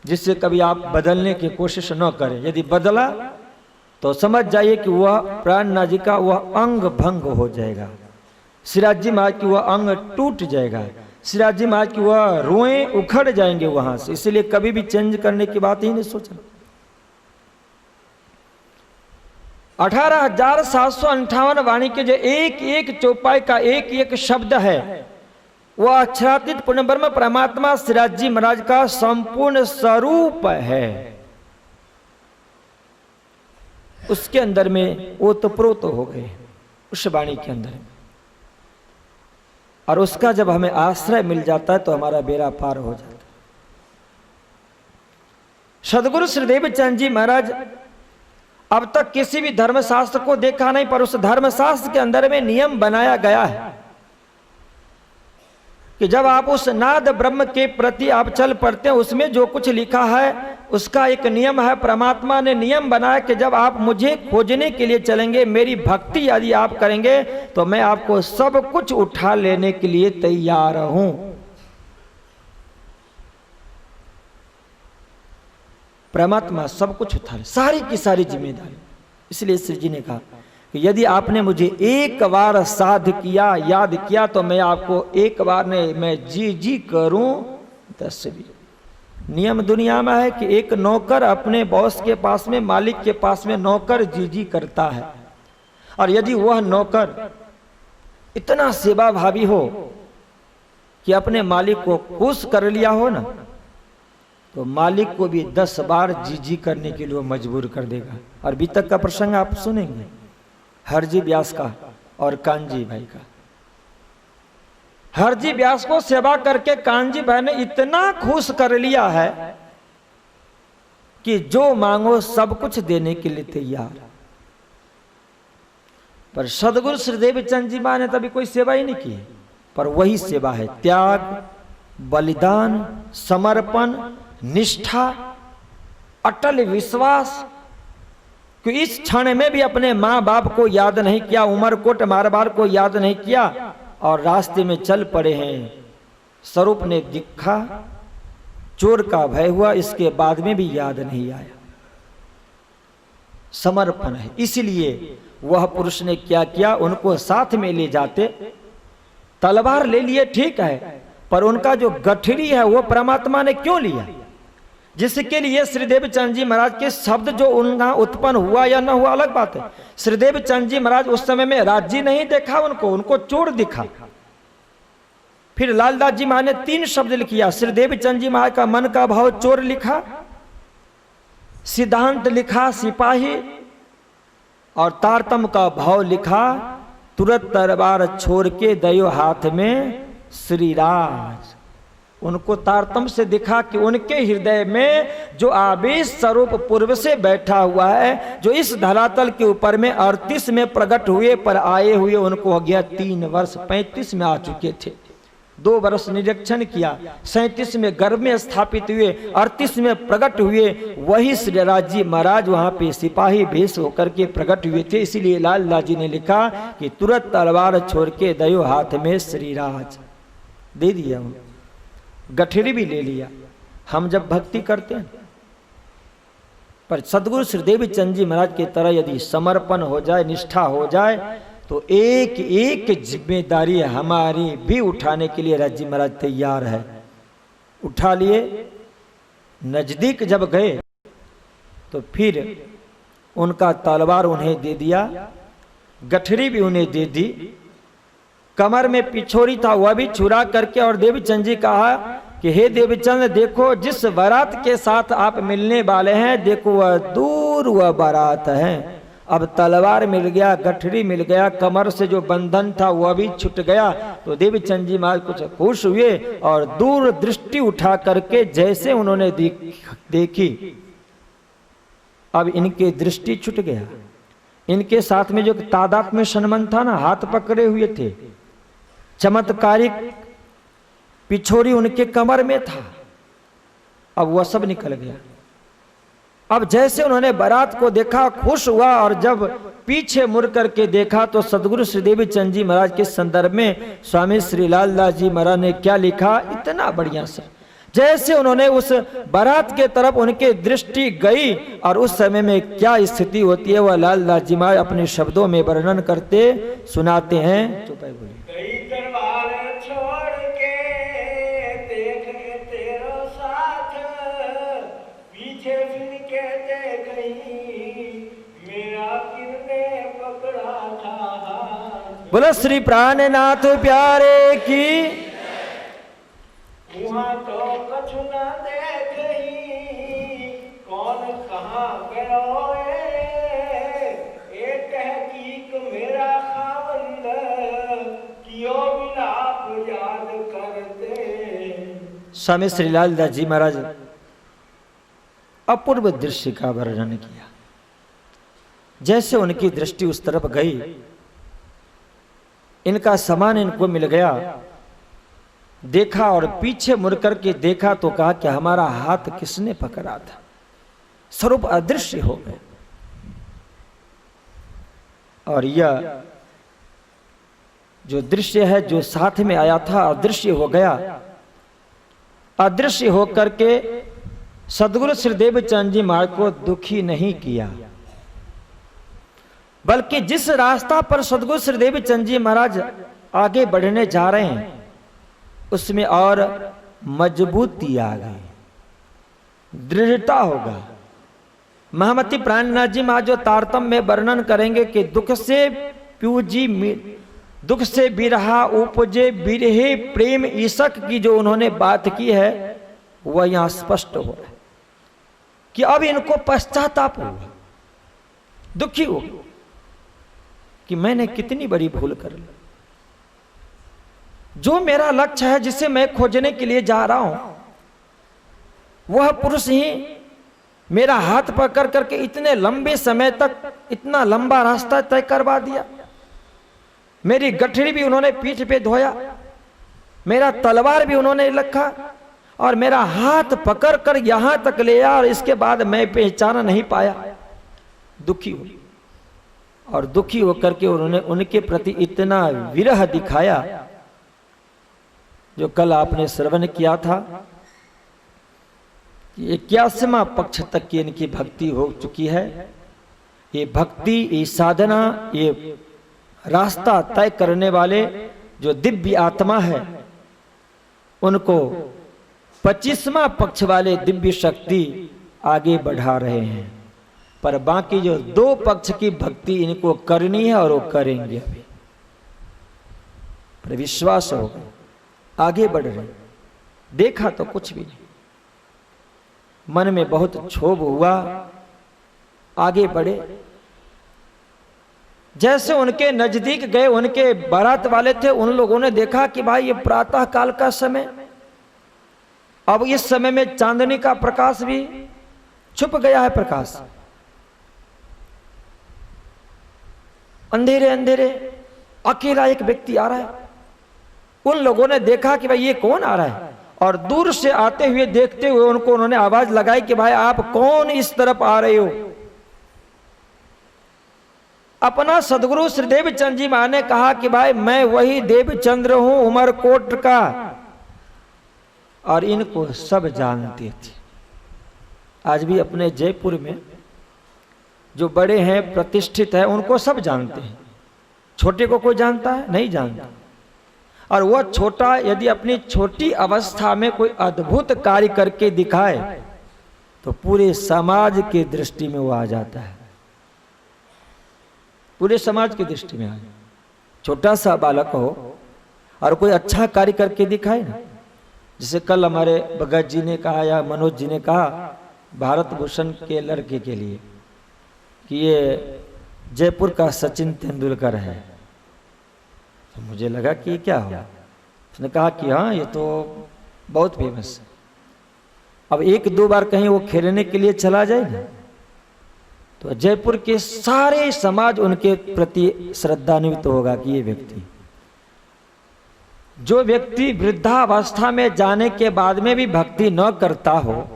जिससे कभी आप बदलने की कोशिश न करें। यदि बदला तो समझ जाइए कि वह प्राणनाथ जी का वह अंग भंग हो जाएगा, सिराज जी महाराज की वह अंग टूट जाएगा, सिराज जी महाराज की वह रोएं उखड़ जाएंगे वहां से। इसलिए कभी भी चेंज करने की बात ही नहीं सोचना। 18,758 वाणी के जो एक एक चौपाई का एक एक शब्द है वह अक्षरातीत पूर्ण ब्रह्म परमात्मा सिराज जी महाराज का संपूर्ण स्वरूप है। उसके अंदर में ओतप्रोत हो गए उस वाणी के अंदर में, और उसका जब हमें आश्रय मिल जाता है तो हमारा बेड़ा पार हो जाता है। सदगुरु श्री देवचंद जी महाराज अब तक किसी भी धर्मशास्त्र को देखा नहीं, पर उस धर्मशास्त्र के अंदर में नियम बनाया गया है कि जब आप उस नाद ब्रह्म के प्रति आप चल पड़ते हैं, उसमें जो कुछ लिखा है उसका एक नियम है। परमात्मा ने नियम बनाया कि जब आप मुझे खोजने के लिए चलेंगे, मेरी भक्ति यदि आप करेंगे, तो मैं आपको सब कुछ उठा लेने के लिए तैयार हूं। परमात्मा सब कुछ उठा ले, सारी की सारी जिम्मेदारी। इसलिए श्री जी ने कहा कि यदि आपने मुझे एक बार साध किया, याद किया, तो मैं आपको एक बार नहीं, मैं जी जी करूं 10 भी। नियम दुनिया में है कि एक नौकर अपने बॉस के पास में, मालिक के पास में नौकर जी जी करता है, और यदि वह नौकर इतना सेवा भावी हो कि अपने मालिक को खुश कर लिया हो ना, तो मालिक को भी 10 बार जी जी करने के लिए मजबूर कर देगा। और अभी तक का प्रसंग आप सुनेंगे हरजी व्यास का और कांजी भाई का। हरजी व्यास को सेवा करके कांजी भाई ने इतना खुश कर लिया है कि जो मांगो सब कुछ देने के लिए तैयार। पर सदगुरु श्रीदेव चंद जी महाराज ने तभी कोई सेवा ही नहीं की, पर वही सेवा है, त्याग, बलिदान, समर्पण, निष्ठा, अटल विश्वास। कि इस क्षण में भी अपने माँ बाप को याद नहीं किया, उमरकोट मारवाड़ को याद नहीं किया, और रास्ते में चल पड़े हैं। स्वरूप ने दिखा, चोर का भय हुआ, इसके बाद में भी याद नहीं आया। समर्पण है। इसलिए वह पुरुष ने क्या किया, उनको साथ में ले जाते, तलवार ले लिए ठीक है, पर उनका जो गठरी है वो परमात्मा ने क्यों लिया, जिसके लिए श्रीदेव चंद जी महाराज के शब्द जो उनका उत्पन्न हुआ या न हुआ अलग बात है। श्रीदेव चंद जी महाराज उस समय में राज्य नहीं देखा, उनको चोर दिखा। फिर लालदास जी महाराज ने 3 शब्द लिखा। श्रीदेव चंद जी महाराज का मन का भाव चोर लिखा, सिद्धांत लिखा सिपाही, और तारतम का भाव लिखा, तुरंत तलवार छोड़ के दयो हाथ में श्रीराज। उनको तारतम से दिखा कि उनके हृदय में जो आवेश स्वरूप पूर्व से बैठा हुआ है, जो इस धरातल के ऊपर में 38 में प्रकट हुए, पर आए हुए उनको हो गया 3 वर्ष, 35 में आ चुके थे। 2 वर्ष निरीक्षण किया, 37 में गर्भ में स्थापित हुए, 38 में प्रकट हुए। वही श्रीराज जी महाराज वहां पे सिपाही भेष होकर के प्रकट हुए थे। इसीलिए लालदास जी ने लिखा कि तुरंत तलवार छोड़ के दयो हाथ में श्रीराज दे दिया, गठरी भी ले लिया। हम जब भक्ति करते हैं, पर सदगुरु श्रीदेव चंद जी महाराज की तरह यदि समर्पण हो जाए, निष्ठा हो जाए, तो एक एक जिम्मेदारी हमारी भी उठाने के लिए राज जी महाराज तैयार है। उठा लिए। नजदीक जब गए तो फिर उनका तलवार उन्हें दे दिया, गठरी भी उन्हें दे दी, कमर में पिछोरी था वह भी छुरा करके। और देवचंद जी कहा कि हे देवचंद, देखो जिस बारात के साथ आप मिलने वाले हैं, देखो वह दूर वह बारात है। अब तलवार मिल गया, गठरी मिल गया, कमर से जो बंधन था वह भी छूट गया। तो देवचंद जी महाराज कुछ खुश हुए और दूर दृष्टि उठा करके जैसे उन्होंने देखी, अब इनके दृष्टि छूट गया। इनके साथ में जो तादाद में संबंध था ना, हाथ पकड़े हुए थे, चमत्कारिक पिछोरी उनके कमर में था, अब वह सब निकल गया। अब जैसे उन्होंने बारात को देखा, खुश हुआ, और जब पीछे मुड़ करके देखा तो सदगुरु श्रीदेव चंद जी महाराज के संदर्भ में स्वामी श्री लालदास जी महाराज ने क्या लिखा, इतना बढ़िया से। जैसे उन्होंने उस बारात के तरफ उनके दृष्टि गई, और उस समय में क्या स्थिति होती है वह लालदास जी महाराज अपने शब्दों में वर्णन करते सुनाते हैं। चुप है, बोलिए। बोलो श्री प्राणनाथ प्यारे की। वहाँ तो कछु न देखी, कौन कहाँ गयो ए तहकीक मेरा खावंद, कियो विलाप याद करते। स्वामी श्री लालदास जी महाराज अपूर्व दृश्य का वर्णन किया। जैसे उनकी दृष्टि उस तरफ गई, इनका सामान इनको मिल गया, देखा और पीछे मुड़ करके देखा तो कहा कि हमारा हाथ किसने पकड़ा था, स्वरूप अदृश्य हो गए। और यह जो दृश्य है जो साथ में आया था अदृश्य हो गया। अदृश्य होकर के सदगुरु श्रीदेव चंद जी महाराज को दुखी नहीं किया, बल्कि जिस रास्ता पर सदगुरु श्रीदेव चंद जी महाराज आगे बढ़ने जा रहे हैं उसमें और मजबूती आ गई, दृढ़ता होगा। महामती प्राणनाथ जी महाराज जो तारतम्य में वर्णन करेंगे कि दुख से प्यूजी दुख से बिरहा उपजे बिरहे प्रेम ईशक की जो उन्होंने बात की है वह यहां स्पष्ट हो रहा है कि अब इनको पश्चाताप हुआ, दुखी हो कि मैंने कितनी बड़ी भूल कर ली। जो मेरा लक्ष्य है जिसे मैं खोजने के लिए जा रहा हूं वह पुरुष ही मेरा हाथ पकड़ करके इतने लंबे समय तक इतना लंबा रास्ता तय करवा दिया। मेरी गठरी भी उन्होंने पीठ पे धोया, मेरा तलवार भी उन्होंने रखा और मेरा हाथ पकड़ कर यहां तक ले आया और इसके बाद मैं पहचाना नहीं पाया। दुखी हुई और दुखी होकर के उन्होंने उनके प्रति इतना विरह दिखाया जो कल आपने श्रवण किया था कि 81वां पक्ष तक की इनकी भक्ति हो चुकी है। ये भक्ति, ये साधना, ये रास्ता तय करने वाले जो दिव्य आत्मा है उनको 25वां पक्ष वाले दिव्य शक्ति आगे बढ़ा रहे हैं। पर बाकी जो 2 पक्ष की भक्ति इनको करनी है और वो करेंगे अभी, पर विश्वास होगा आगे बढ़ रहे। देखा तो कुछ भी नहीं, मन में बहुत क्षोभ हुआ, आगे बढ़े। जैसे उनके नजदीक गए, उनके बारात वाले थे, उन लोगों ने देखा कि भाई ये प्रातः काल का समय, अब इस समय में चांदनी का प्रकाश भी छुप गया है, प्रकाश अंधेरे अंधेरे अकेला एक व्यक्ति आ रहा है। उन लोगों ने देखा कि भाई ये कौन आ रहा है और दूर से आते हुए देखते हुए उनको उन्होंने आवाज लगाई कि भाई आप कौन इस तरफ आ रहे हो। अपना सदगुरु श्रीदेव चंद जी महाराज ने कहा कि भाई मैं वही देवचंद्र हूं उमरकोट का, और इनको सब जानते थे। आज भी अपने जयपुर में जो बड़े हैं, प्रतिष्ठित है, उनको सब जानते हैं। छोटे को कोई जानता है? नहीं जानता। और वह छोटा यदि अपनी छोटी अवस्था में कोई अद्भुत कार्य करके दिखाए तो पूरे समाज की दृष्टि में वो आ जाता है, पूरे समाज की दृष्टि में आ जाए। छोटा सा बालक हो और कोई अच्छा कार्य करके दिखाए ना, जैसे कल हमारे भगत जी ने कहा या मनोज जी ने कहा भारत भूषण के लड़के के लिए कि ये जयपुर का सचिन तेंदुलकर है, तो मुझे लगा कि ये क्या हुआ। उसने कहा कि हाँ ये तो बहुत फेमस है। अब 1-2 बार कहीं वो खेलने के लिए चला जाए ना तो जयपुर के सारे समाज उनके प्रति श्रद्धान्वित होगा कि ये व्यक्ति, जो व्यक्ति वृद्धावस्था में जाने के बाद में भी भक्ति न करता हो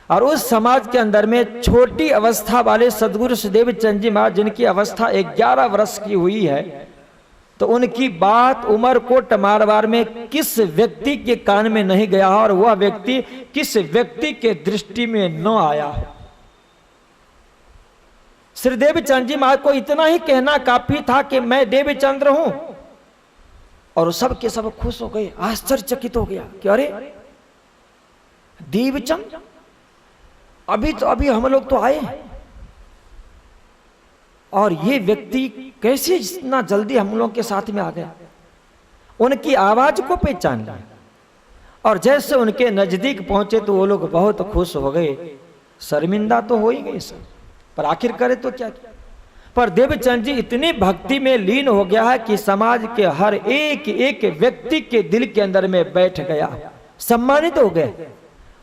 और उस समाज के अंदर में छोटी अवस्था वाले सदगुरु श्रीदेव चंद जी महाराज जिनकी अवस्था 11 वर्ष की हुई है, तो उनकी बात उमरकोट मारवाड़ में किस व्यक्ति के कान में नहीं गया और वह व्यक्ति किस व्यक्ति के दृष्टि में न आया हो। श्रीदेव चंद जी महाराज को इतना ही कहना काफी था कि मैं देवचंद्र हूं, और सब के सब खुश हो गए, आश्चर्यचकित हो गया कि अरे देवचंद, अभी हम लोग तो आए और ये व्यक्ति कैसे इतना जल्दी हम लोग के साथ में आ गया। उनकी आवाज को पहचान लिया और जैसे उनके नजदीक पहुंचे तो वो लोग बहुत खुश हो गए। शर्मिंदा तो हो ही गए सब, पर आखिर करे तो क्या किया। पर देवचंद जी इतनी भक्ति में लीन हो गया है कि समाज के हर एक एक व्यक्ति के दिल के अंदर में बैठ गया, सम्मानित हो गए।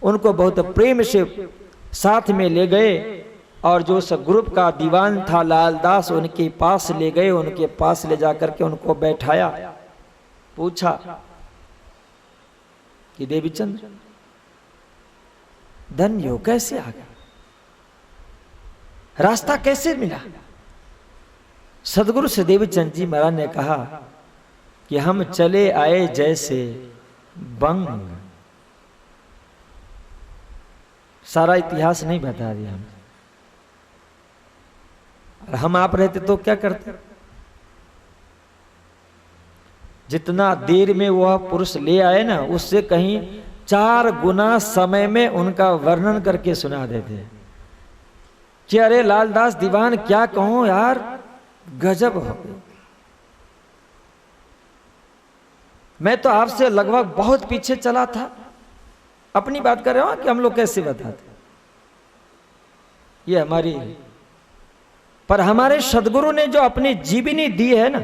उनको बहुत प्रेम से साथ में ले गए और जो उस ग्रुप का दीवान था लालदास, उनके पास ले गए। उनके पास ले जाकर के उनको बैठाया, पूछा कि देवीचंद धन्य हो, कैसे आ गया, रास्ता कैसे मिला। सदगुरु श्री देवीचंद जी महाराज ने कहा कि हम चले आए जैसे बंग। सारा इतिहास नहीं बता दिया हम, और हम आप रहते तो क्या करते। जितना देर में वह पुरुष ले आए ना, उससे कहीं 4 गुना समय में उनका वर्णन करके सुना देते कि अरे लालदास दीवान क्या कहूं यार, गजब हो गई। मैं तो आपसे लगभग बहुत पीछे चला था। अपनी बात कर रहे हो कि हम लोग कैसे बताते, ये हमारी, पर हमारे सदगुरु ने जो अपनी जीवनी दी है ना,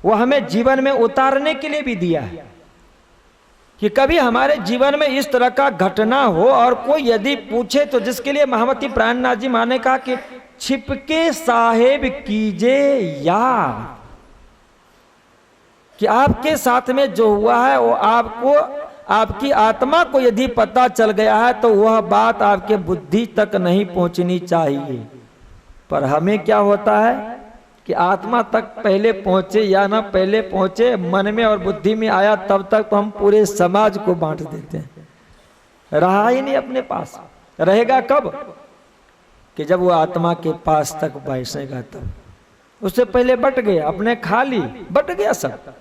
वो हमें जीवन में उतारने के लिए भी दिया है कि कभी हमारे जीवन में इस तरह का घटना हो और कोई यदि पूछे तो, जिसके लिए महामती प्राणनाथ जी माने कहा कि छिपके साहेब कीजे याद, कि आपके साथ में जो हुआ है वो आपको, आपकी आत्मा को यदि पता चल गया है तो वह बात आपके बुद्धि तक नहीं पहुंचनी चाहिए। पर हमें क्या होता है कि आत्मा तक पहले पहुंचे या ना पहले पहुंचे, मन में और बुद्धि में आया तब तक तो हम पूरे समाज को बांट देते हैं। रहा ही नहीं अपने पास, रहेगा कब कि जब वो आत्मा के पास तक बैठेगा तब। उससे पहले बट गया, अपने खाली बट गया सब।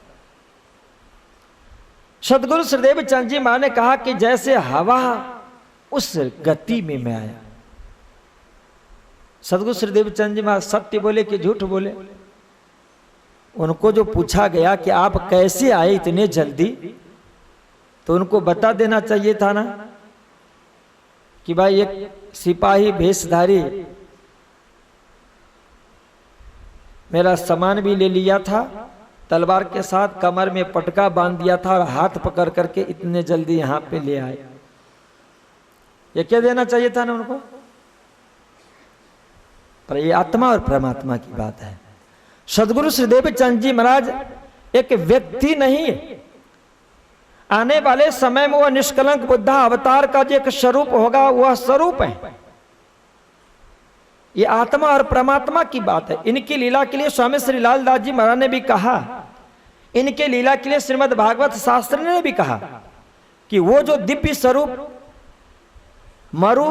सदगुरु श्री देवीचंद जी महाराज ने कहा कि जैसे हवा उस गति में मैं आया। सदगुरु श्री देवीचंद जी महाराज सत्य बोले कि झूठ बोले? उनको जो पूछा गया कि आप कैसे आए इतने जल्दी, तो उनको बता देना चाहिए था ना कि भाई एक सिपाही भेषधारी मेरा सामान भी ले लिया था, तलवार के साथ कमर में पटका बांध दिया था और हाथ पकड़ करके इतने जल्दी यहां पे ले आए। ये क्या देना चाहिए था ना उनको? पर ये आत्मा और परमात्मा की बात है। सदगुरु श्री देवीचंद जी महाराज एक व्यक्ति नहीं है, आने वाले समय में वह निष्कलंक बुद्धा अवतार का जो एक स्वरूप होगा वह स्वरूप है। ये आत्मा और परमात्मा की बात है। इनकी लीला के लिए स्वामी श्री लालदास जी महाराज ने भी कहा, इनके लीला के लिए श्रीमद् भागवत शास्त्र ने भी कहा कि वो जो दिव्य स्वरूप मरु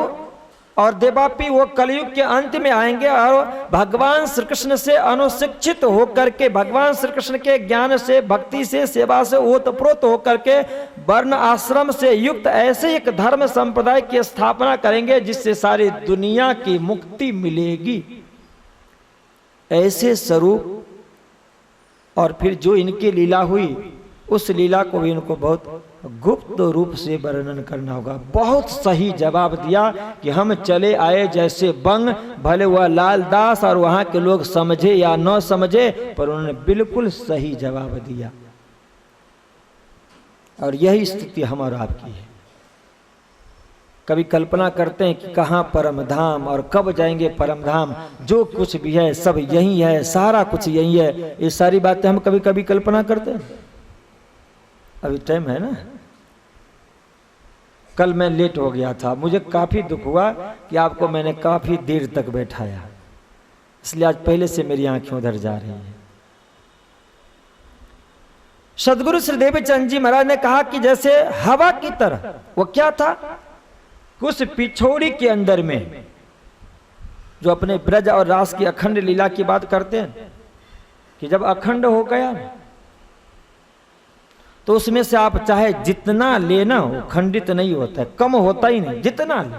और देवापी वो कलयुग के अंत में आएंगे और भगवान श्री कृष्ण से अनुशिक्षित होकर के, भगवान श्री कृष्ण के ज्ञान से, भक्ति से, सेवा से ओतप्रोत होकर के वर्ण आश्रम से युक्त ऐसे एक धर्म संप्रदाय की स्थापना करेंगे जिससे सारी दुनिया की मुक्ति मिलेगी। ऐसे स्वरूप, और फिर जो इनकी लीला हुई उस लीला को भी इनको बहुत गुप्त रूप से वर्णन करना होगा। बहुत सही जवाब दिया कि हम चले आए जैसे बंग, भले वह लालदास और वहां के लोग समझे या न समझे, पर उन्होंने बिल्कुल सही जवाब दिया। और यही स्थिति हमारा आपकी है। कभी कल्पना करते हैं कि कहाँ परम धाम और कब जाएंगे परम धाम, जो कुछ भी है सब यही है, सारा कुछ यही है। ये सारी बातें हम कभी कभी कल्पना करते हैं। अभी टाइम है ना, कल मैं लेट हो गया था, मुझे काफी दुख हुआ कि आपको मैंने काफी देर तक बैठाया, इसलिए आज पहले से मेरी आंखें उधर जा रही है। सदगुरु श्री देवीचंद जी महाराज ने कहा कि जैसे हवा की तरह, वो क्या था, उस पिछोड़ी के अंदर में जो अपने ब्रज और रास की अखंड लीला की बात करते हैं कि जब अखंड हो गया तो उसमें से आप चाहे जितना लेना हो खंडित नहीं होता है, कम होता ही नहीं, जितना ले।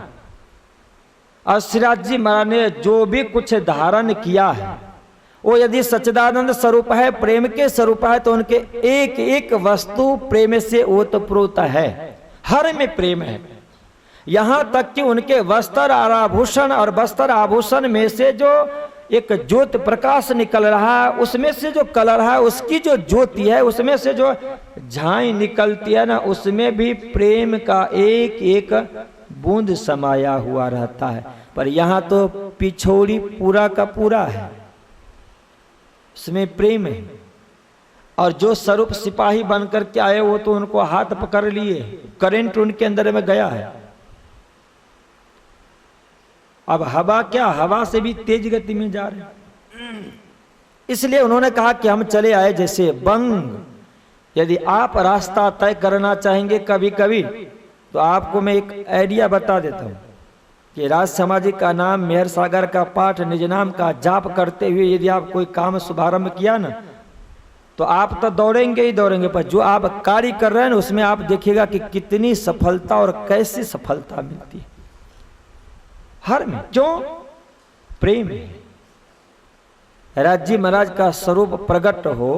और श्रीराज जी महाराज ने जो भी कुछ धारण किया है वो यदि सच्चिदानंद स्वरूप है, प्रेम के स्वरूप है, तो उनके एक एक वस्तु प्रेम से ओतप्रोत है, हर में प्रेम है। यहां तक कि उनके वस्त्र और आभूषण और वस्त्र आभूषण में से जो एक ज्योत प्रकाश निकल रहा है, उसमें से जो कलर है, उसकी जो ज्योति है, उसमें से जो झाई निकलती है ना, उसमें भी प्रेम का एक एक बूंद समाया हुआ रहता है। पर यहां तो पिछोड़ी पूरा का पूरा है, उसमें प्रेम है। और जो स्वरूप सिपाही बनकर के आए वो तो उनको हाथ पकड़ लिए, करंट उनके अंदर में गया है। अब हवा क्या, हवा से भी तेज गति में जा रहे हैं। इसलिए उन्होंने कहा कि हम चले आए जैसे बंग। यदि आप रास्ता तय करना चाहेंगे कभी कभी तो आपको मैं एक आइडिया बता देता हूं कि राज समाधि का नाम, मेहर सागर का पाठ, निज नाम का जाप करते हुए यदि आप कोई काम शुभारंभ किया ना तो आप तो दौड़ेंगे ही दौड़ेंगे, पर जो आप कार्य कर रहे हैं ना उसमें आप देखिएगा कि कितनी सफलता और कैसी सफलता मिलती है हर में। क्यों? प्रेम। राज जी महाराज का स्वरूप प्रकट हो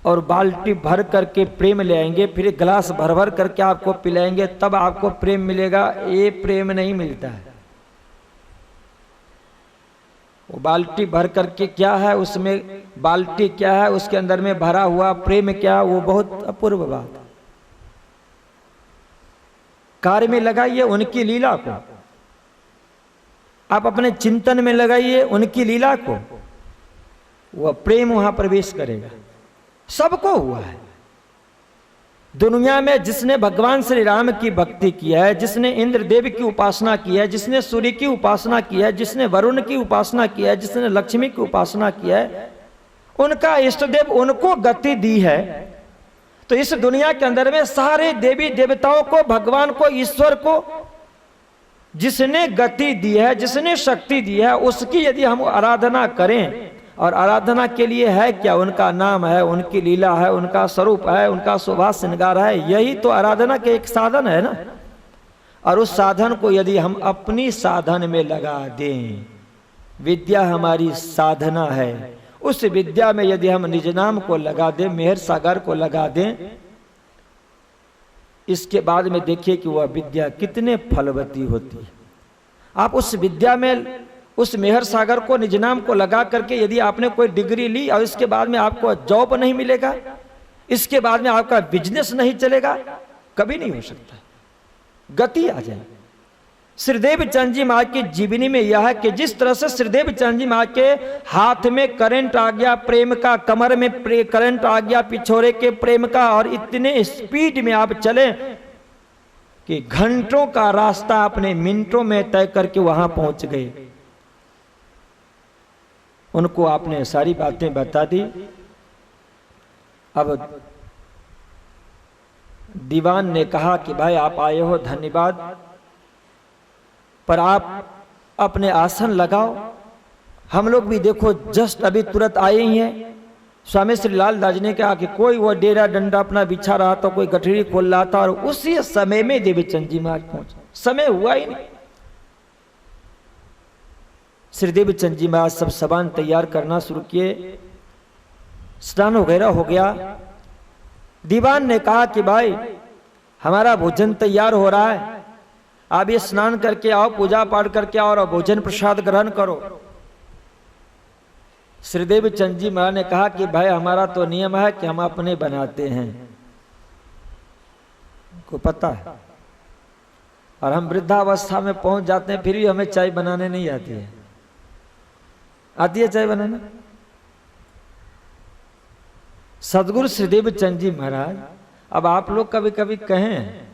और बाल्टी भर करके प्रेम ले आएंगे, फिर गिलास भर भर करके आपको पिलाएंगे, तब आपको प्रेम मिलेगा। ये प्रेम नहीं मिलता है। वो बाल्टी भर करके क्या है, उसमें बाल्टी क्या है, उसके अंदर में भरा हुआ प्रेम क्या, वो बहुत अपूर्व बात है। कार्य में लगाइए उनकी लीला को, आप अपने चिंतन में लगाइए उनकी लीला को, वह प्रेम वहां प्रवेश करेगा। सबको हुआ है दुनिया में। जिसने भगवान श्री राम की भक्ति की है, जिसने इंद्र देव की उपासना की है, जिसने सूर्य की उपासना की है, जिसने वरुण की उपासना की है, जिसने लक्ष्मी की उपासना की है, उनका इष्ट देव उनको गति दी है। तो इस दुनिया के अंदर में सारे देवी देवताओं को, भगवान को, ईश्वर को जिसने गति दी है, जिसने शक्ति दी है, उसकी यदि हम आराधना करें, और आराधना के लिए है क्या, उनका नाम है, उनकी लीला है, उनका स्वरूप है, उनका शोभा श्रृंगार है, यही तो आराधना के एक साधन है ना। और उस साधन को यदि हम अपनी साधन में लगा दें, विद्या हमारी साधना है, उस विद्या में यदि हम निज नाम को लगा दें, मेहर सागर को लगा दें, इसके बाद में देखिए कि वह विद्या कितने फलवती होती है। आप उस विद्या में, उस मेहर सागर को, निज नाम को लगा करके यदि आपने कोई डिग्री ली और इसके बाद में आपको जॉब नहीं मिलेगा, इसके बाद में आपका बिजनेस नहीं चलेगा, कभी नहीं हो सकता, गति आ जाए। श्रीदेव चंद जी मां की जीवनी में यह है कि जिस तरह से श्रीदेव चंद जी मां के हाथ में करंट आ गया प्रेम का, कमर में करंट आ गया पिछोरे के प्रेम का, और इतने स्पीड में आप चले कि घंटों का रास्ता अपने मिनटों में तय करके वहां पहुंच गए। उनको आपने सारी बातें बता दी। अब दीवान ने कहा कि भाई आप आए हो धन्यवाद, पर आप अपने आसन लगाओ, हम लोग भी देखो जस्ट अभी तुरंत आए ही हैं। स्वामी श्री लाल दास ने कहा कि कोई वो डेरा डंडा अपना बिछा रहा था, कोई गठरी खोल रहा था, और उसी समय में देवीचंद जी महाराज पहुंचे। समय हुआ ही नहीं, श्रीदेव चंद जी महाराज सब सामान तैयार करना शुरू किए, स्नान वगैरह हो गया। दीवान ने कहा कि भाई हमारा भोजन तैयार हो रहा है, आप ये स्नान करके आओ, पूजा पाठ करके आओ और भोजन प्रसाद ग्रहण करो। श्रीदेव चंद जी महाराज ने कहा कि भाई हमारा तो नियम है कि हम अपने बनाते हैं, को पता है, और हम वृद्धावस्था में पहुंच जाते हैं, फिर भी हमें चाय बनाने नहीं आती है। आती है चाय बनाना? सदगुरु श्रीदेव चंद जी महाराज, अब आप लोग कभी कभी कहें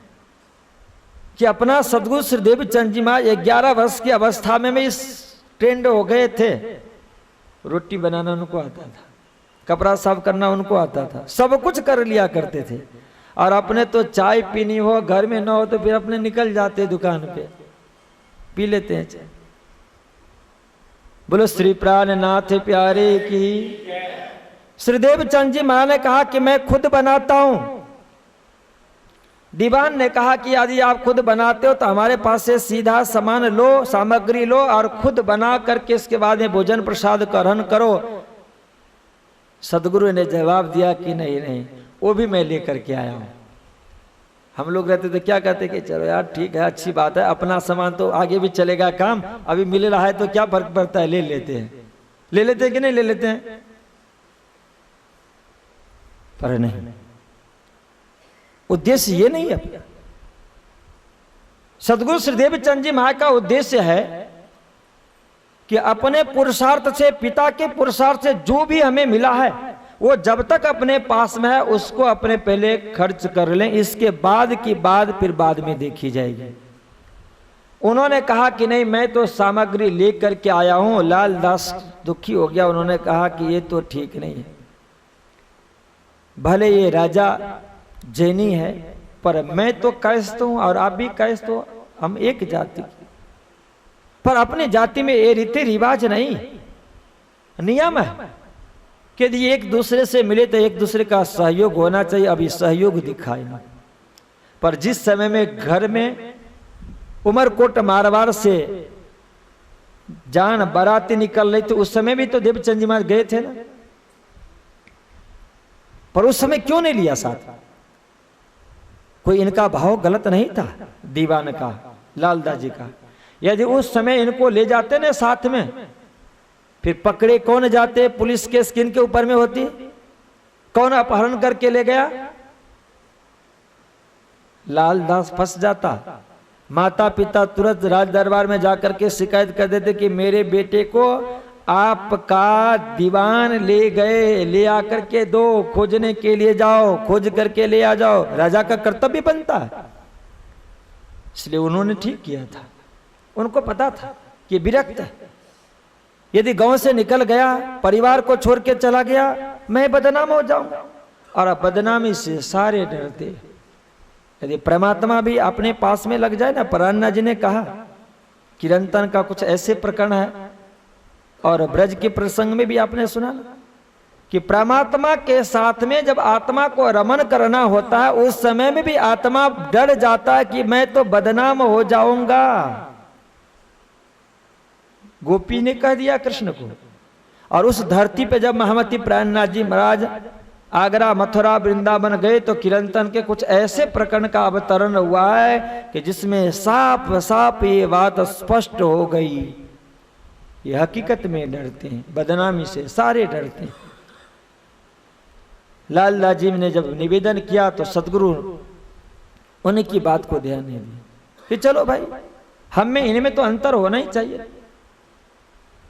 कि अपना सदगुरु श्रीदेव चंद जी महाराज 11 वर्ष की अवस्था में इस ट्रेंड हो गए थे। रोटी बनाना उनको आता था, कपड़ा साफ करना उनको आता था, सब कुछ कर लिया करते थे। और अपने तो चाय पीनी हो, घर में ना हो तो फिर अपने निकल जाते दुकान पे, पी लेते हैं चाय। बोलो श्री प्राणनाथ प्यारे की। श्रीदेव चंद जी महाराज ने कहा कि मैं खुद बनाता हूं। दीवान ने कहा कि यदि आप खुद बनाते हो तो हमारे पास से सीधा सामान लो, सामग्री लो और खुद बना करके इसके बाद में भोजन प्रसाद ग्रहण करो। सदगुरु ने जवाब दिया कि नहीं नहीं, वो भी मैं लेकर के आया हूं। हम लोग रहते तो क्या कहते कि चलो यार ठीक है, अच्छी बात है, अपना सामान तो आगे भी चलेगा काम, अभी मिल रहा है तो क्या फर्क पड़ता है, ले लेते हैं। ले लेते हैं कि नहीं ले लेते हैं? पर नहीं, उद्देश्य ये नहीं है। सदगुरु श्रीदेव चंद जी महाराज का उद्देश्य है कि अपने पुरुषार्थ से, पिता के पुरुषार्थ से जो भी हमें मिला है वो जब तक अपने पास में है उसको अपने पहले खर्च कर लें, इसके बाद की बात फिर बाद में देखी जाएगी। उन्होंने कहा कि नहीं, मैं तो सामग्री लेकर के आया हूं। लालदास दुखी हो गया, उन्होंने कहा कि ये तो ठीक नहीं है, भले ये राजा जैनी है पर मैं तो कैस्त हूं और आप भी कैस्त हो, हम एक जाति, पर अपनी जाति में ये रीति रिवाज नहीं, नियम है कि यदि एक दूसरे से मिले तो एक दूसरे का सहयोग होना चाहिए। अभी सहयोग दिखाए ना, पर जिस समय में घर में उमरकोट मारवाड़ से जान बाराती निकल रही थी, उस समय भी तो देवचंद जी महाराज गए थे ना, पर उस समय क्यों नहीं लिया साथ? कोई इनका भाव गलत नहीं था दीवान का, लालदास जी का। यदि उस समय इनको ले जाते ना साथ में, फिर पकड़े कौन जाते? पुलिस केस किन के ऊपर में होती? कौन अपहरण करके ले गया? लालदास फंस जाता। माता पिता तुरंत राज दरबार में जाकर के शिकायत कर देते कि मेरे बेटे को आपका दीवान ले गए, ले आकर के दो, खोजने के लिए जाओ, खोज करके ले आ जाओ। राजा का कर्तव्य बनता है, इसलिए उन्होंने ठीक किया था। उनको पता था कि विरक्त है, यदि गांव से निकल गया, परिवार को छोड़ के चला गया, मैं बदनाम हो जाऊंगा। और अब बदनामी से सारे डरते। यदि परमात्मा भी अपने पास में लग जाए ना, परान्ना जी ने कहा, किरंतन का कुछ ऐसे प्रकरण है और ब्रज के प्रसंग में भी आपने सुना कि परमात्मा के साथ में जब आत्मा को रमन करना होता है, उस समय में भी आत्मा डर जाता है कि मैं तो बदनाम हो जाऊंगा। गोपी ने कह दिया कृष्ण को। और उस धरती पे जब महामती प्राणनाथ जी महाराज आगरा, मथुरा, वृंदावन गए तो किरंतन के कुछ ऐसे प्रकरण का अवतरण हुआ है कि जिसमें साफ साफ ये बात स्पष्ट हो गई, ये हकीकत में डरते हैं, बदनामी से सारे डरते हैं। लालदास जी ने जब निवेदन किया तो सदगुरु उनकी बात को ध्यान नहीं दिया कि चलो भाई, हम में इनमें तो अंतर होना ही चाहिए।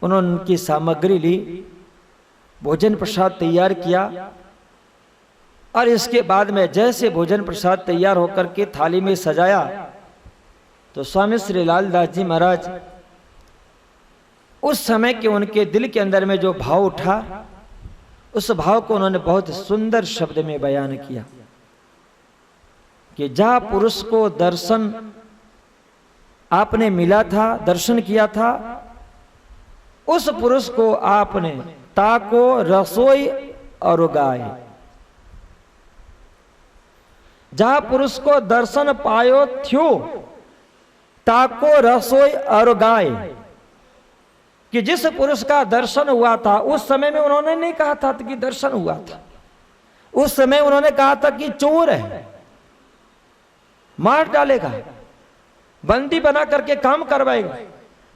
उन्होंने उनकी सामग्री ली, भोजन प्रसाद तैयार किया, और इसके बाद में जैसे भोजन प्रसाद तैयार होकर के थाली में सजाया तो स्वामी श्री लालदास जी महाराज उस समय के उनके दिल के अंदर में जो भाव उठा, उस भाव को उन्होंने बहुत सुंदर शब्द में बयान किया कि जहां पुरुष को दर्शन आपने मिला था, दर्शन किया था, उस पुरुष को आपने ताको रसोई और गाय। जहां पुरुष को दर्शन पायो थ्यो, ताको रसोई और गाय। कि जिस पुरुष का दर्शन हुआ था, उस समय में उन्होंने नहीं कहा था कि दर्शन हुआ था, उस समय उन्होंने कहा था कि चोर है, मार डालेगा, बंदी बना करके काम करवाएगा।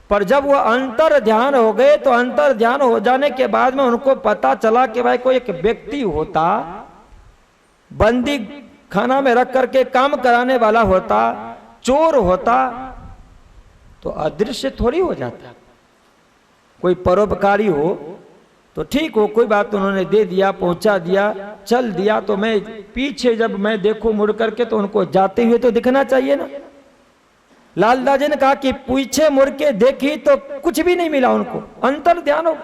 पर जब वो अंतर ध्यान हो गए तो अंतर ध्यान हो जाने के बाद में उनको पता चला कि भाई कोई एक व्यक्ति होता, बंदी खाना में रख करके काम कराने वाला होता, चोर होता, तो अदृश्य थोड़ी हो जाता। कोई परोपकारी हो तो ठीक हो, कोई बात, उन्होंने दे दिया, पहुंचा दिया, चल दिया, तो मैं पीछे जब मैं देखूं मुड़ करके तो उनको जाते हुए तो दिखना चाहिए ना। लालदास जी ने कहा कि पीछे मुड़ के देखी तो कुछ भी नहीं मिला उनको, अंतर ध्यान हो।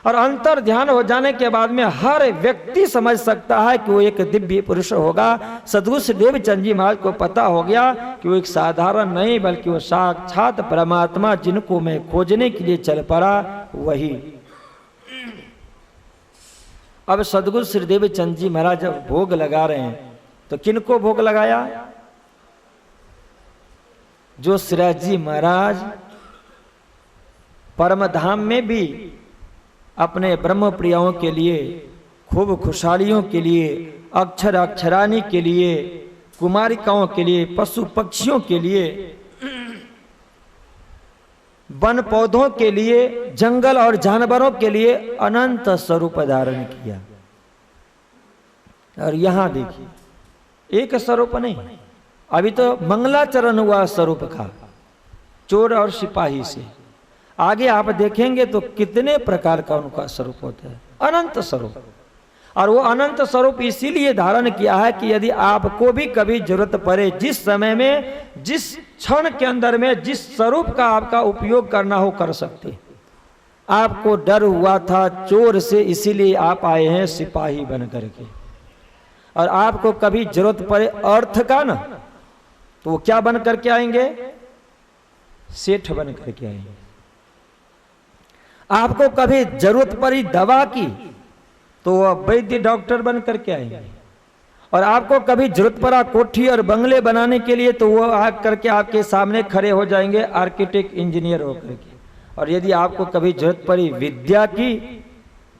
और अंतर ध्यान हो जाने के बाद में हर व्यक्ति समझ सकता है कि वो एक दिव्य पुरुष होगा। सदगुरु श्री देवचंद जी महाराज को पता हो गया कि वो एक साधारण नहीं बल्कि वो साक्षात परमात्मा, जिनको मैं खोजने के लिए चल पड़ा, वही। अब सदगुरु श्री देवचंद जी महाराज जब भोग लगा रहे हैं तो किनको भोग लगाया? जो सिराज जी महाराज परम धाम में भी अपने ब्रह्म प्रियाओं के लिए, खूब खुशहालियों के लिए, अक्षर अक्षरानी के लिए, कुमारिकाओं के लिए, पशु पक्षियों के लिए, वन पौधों के लिए, जंगल और जानवरों के लिए अनंत स्वरूप धारण किया। और यहां देखिए, एक स्वरूप नहीं, अभी तो मंगलाचरण हुआ स्वरूप का, चोर और सिपाही से। आगे आप देखेंगे तो कितने प्रकार का उनका स्वरूप होता है, अनंत स्वरूप। और वो अनंत स्वरूप इसीलिए धारण किया है कि यदि आपको भी कभी जरूरत पड़े, जिस समय में, जिस क्षण के अंदर में जिस स्वरूप का आपका उपयोग करना हो कर सकते। आपको डर हुआ था चोर से, इसीलिए आप आए हैं सिपाही बन करके। और आपको कभी जरूरत पड़े अर्थ का ना, तो वो क्या बन करके आएंगे? सेठ बन करके आएंगे। आपको कभी जरूरत पड़ी दवा की, तो वह वैद्य डॉक्टर बन करके आएंगे। और आपको कभी जरूरत पड़ा कोठी और बंगले बनाने के लिए, तो वो आ करके आपके सामने खड़े हो जाएंगे आर्किटेक्ट, इंजीनियर होकर के। और यदि आपको कभी जरूरत पड़ी विद्या की,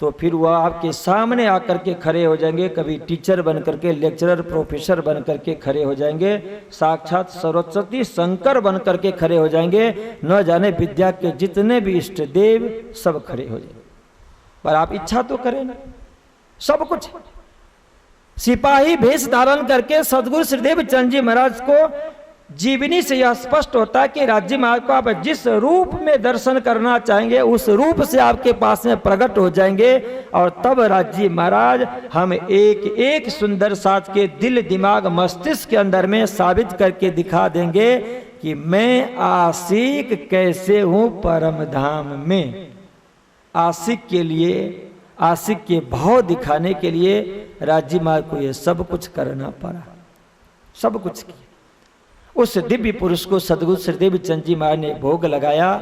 तो फिर वह आपके सामने आकर के खड़े हो जाएंगे, कभी टीचर बन करके, लेक्चरर, प्रोफेसर बन करके खड़े हो जाएंगे, साक्षात सरस्वती शंकर बन करके खड़े हो जाएंगे। न जाने विद्या के जितने भी इष्ट देव सब खड़े हो जाएंगे। पर आप इच्छा तो करें ना, सब कुछ। सिपाही भेष धारण करके सदगुरु श्रीदेव चंद जी महाराज को जीवनी से यह स्पष्ट होता है कि राज्य महाराज को आप जिस रूप में दर्शन करना चाहेंगे, उस रूप से आपके पास में प्रकट हो जाएंगे। और तब राज्य महाराज हम एक एक सुंदर साथ के दिल, दिमाग, मस्तिष्क के अंदर में साबित करके दिखा देंगे कि मैं आशिक कैसे हूं परम धाम में। आशिक के लिए, आशिक के भाव दिखाने के लिए राज्य महाराज को यह सब कुछ करना पड़ा, सब कुछ किया। उस दिव्य पुरुष को सदगुरु श्रीदेव चंद जी महाराज ने भोग लगाया,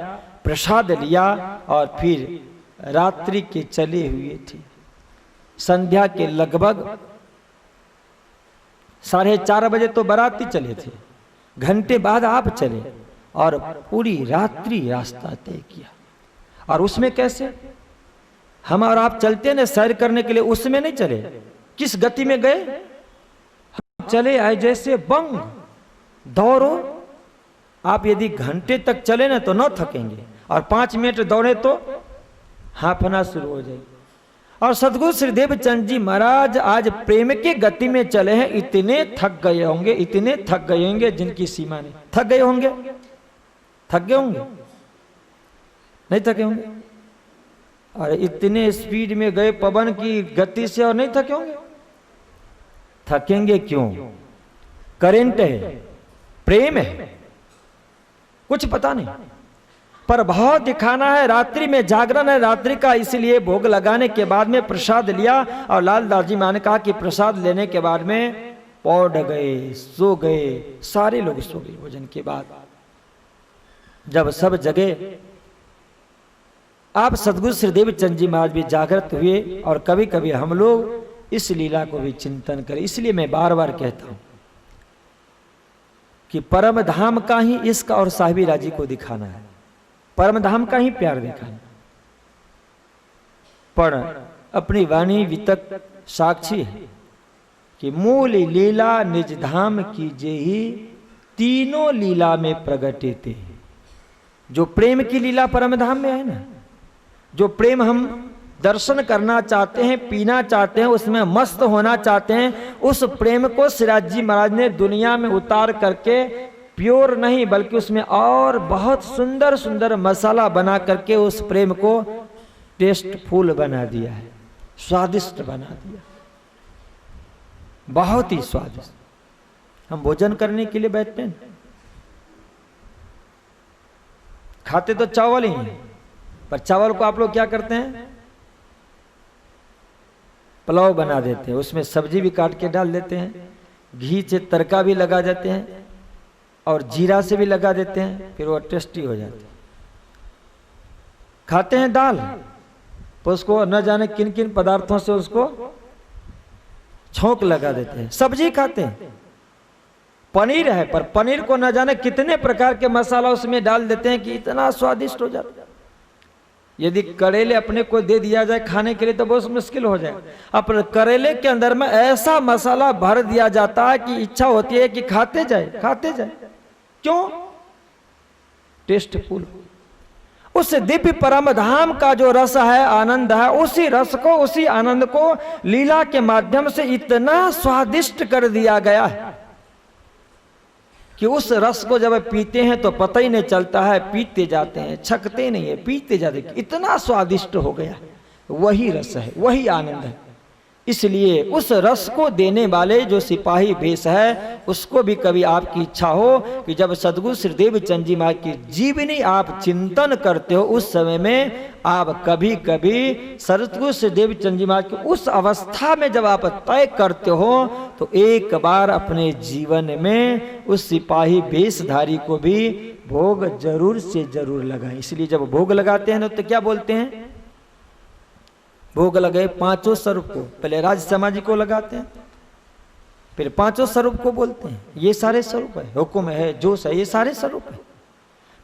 प्रसाद लिया और फिर रात्रि के चले हुए थे। संध्या के लगभग 4:30 बजे तो बाराती चले थे, घंटे बाद आप चले और पूरी रात्रि रास्ता तय किया। और उसमें कैसे हम और आप चलते ना सैर करने के लिए, उसमें नहीं चले। किस गति में गए? हम चले आए जैसे बंग, दौड़ो। आप यदि घंटे तक चले ना तो न थकेंगे, और 5 मिनट दौड़े तो हांफना शुरू हो जाएगी। और सदगुरु श्रीदेव चंद जी महाराज आज प्रेम के गति में चले हैं। इतने थक गए होंगे, इतने थक गए होंगे जिनकी सीमा नहीं। थक गए होंगे, थक गए होंगे, नहीं थके होंगे? और इतने स्पीड में गए पवन की गति से, और नहीं थके होंगे? थकेंगे क्यों? करंट है, प्रेम है, कुछ पता नहीं, पर भाव दिखाना है। रात्रि में जागरण है रात्रि का, इसलिए भोग लगाने के बाद में प्रसाद लिया। और लालदास जी ने कहा कि प्रसाद लेने के बाद में पौड़ गए, सो गए, सारे लोग सो गए। भोजन के बाद जब सब जगे, आप सदगुरु श्रीदेव चंद जी महाराज भी जागृत हुए। और कभी कभी हम लोग इस लीला को भी चिंतन करें। इसलिए मैं बार बार कहता हूं कि परम धाम का ही इश्क और साहिबी राजी को दिखाना है, परम धाम का ही प्यार दिखाना। पर अपनी वाणी वितक साक्षी है कि मूल लीला निज धाम कीजे ही, तीनों लीला में प्रगटे। जो प्रेम की लीला परम धाम में है ना, जो प्रेम हम दर्शन करना चाहते हैं, पीना चाहते हैं, उसमें मस्त होना चाहते हैं, उस प्रेम को सिराज जी महाराज ने दुनिया में उतार करके प्योर नहीं बल्कि उसमें और बहुत सुंदर सुंदर मसाला बना करके उस प्रेम को टेस्टफुल बना दिया है, स्वादिष्ट बना दिया, बहुत ही स्वादिष्ट। हम भोजन करने के लिए बैठते हैं, खाते तो चावल ही हैं, पर चावल को आप लोग क्या करते हैं? पुलाव बना देते हैं, उसमें सब्जी भी काट के डाल देते हैं, घी से तड़का भी लगा देते हैं और जीरा से भी लगा देते हैं, फिर वो टेस्टी हो जाता है। खाते हैं दाल, तो उसको न जाने किन किन पदार्थों से उसको छौंक लगा देते हैं। सब्जी खाते हैं, पनीर है, पर पनीर को न जाने कितने प्रकार के मसाला उसमें डाल देते हैं कि इतना स्वादिष्ट हो जाता है। यदि करेले अपने को दे दिया जाए खाने के लिए तो बहुत मुश्किल हो जाए। अब करेले के अंदर में ऐसा मसाला भर दिया जाता है कि इच्छा होती है कि खाते जाए, खाते जाए। क्यों? टेस्टफुल। उस दिव्य परम धाम का जो रस है, आनंद है, उसी रस को, उसी आनंद को लीला के माध्यम से इतना स्वादिष्ट कर दिया गया है कि उस रस को जब पीते हैं तो पता ही नहीं चलता है, पीते जाते हैं, छकते नहीं है, पीते जाते हैं, इतना स्वादिष्ट हो गया। वही रस है, वही आनंद है। इसलिए उस रस को देने वाले जो सिपाही भेष है, उसको भी कभी आपकी इच्छा हो कि जब सद्गुरु श्री देवचंद जी महाराज की जीवनी आप चिंतन करते हो, उस समय में आप कभी कभी सद्गुरु श्री देवचंद जी महाराज की उस अवस्था में जब आप तय करते हो, तो एक बार अपने जीवन में उस सिपाही भेषधारी को भी भोग जरूर से जरूर लगाएं। इसलिए जब भोग लगाते हैं तो क्या बोलते हैं? भोग लगे पांचों स्वरूप को, पहले राज समाधि को लगाते हैं, फिर पांचों स्वरूप को बोलते हैं। ये सारे स्वरूप है, हुक्म है, जोश है, ये सारे स्वरूप है।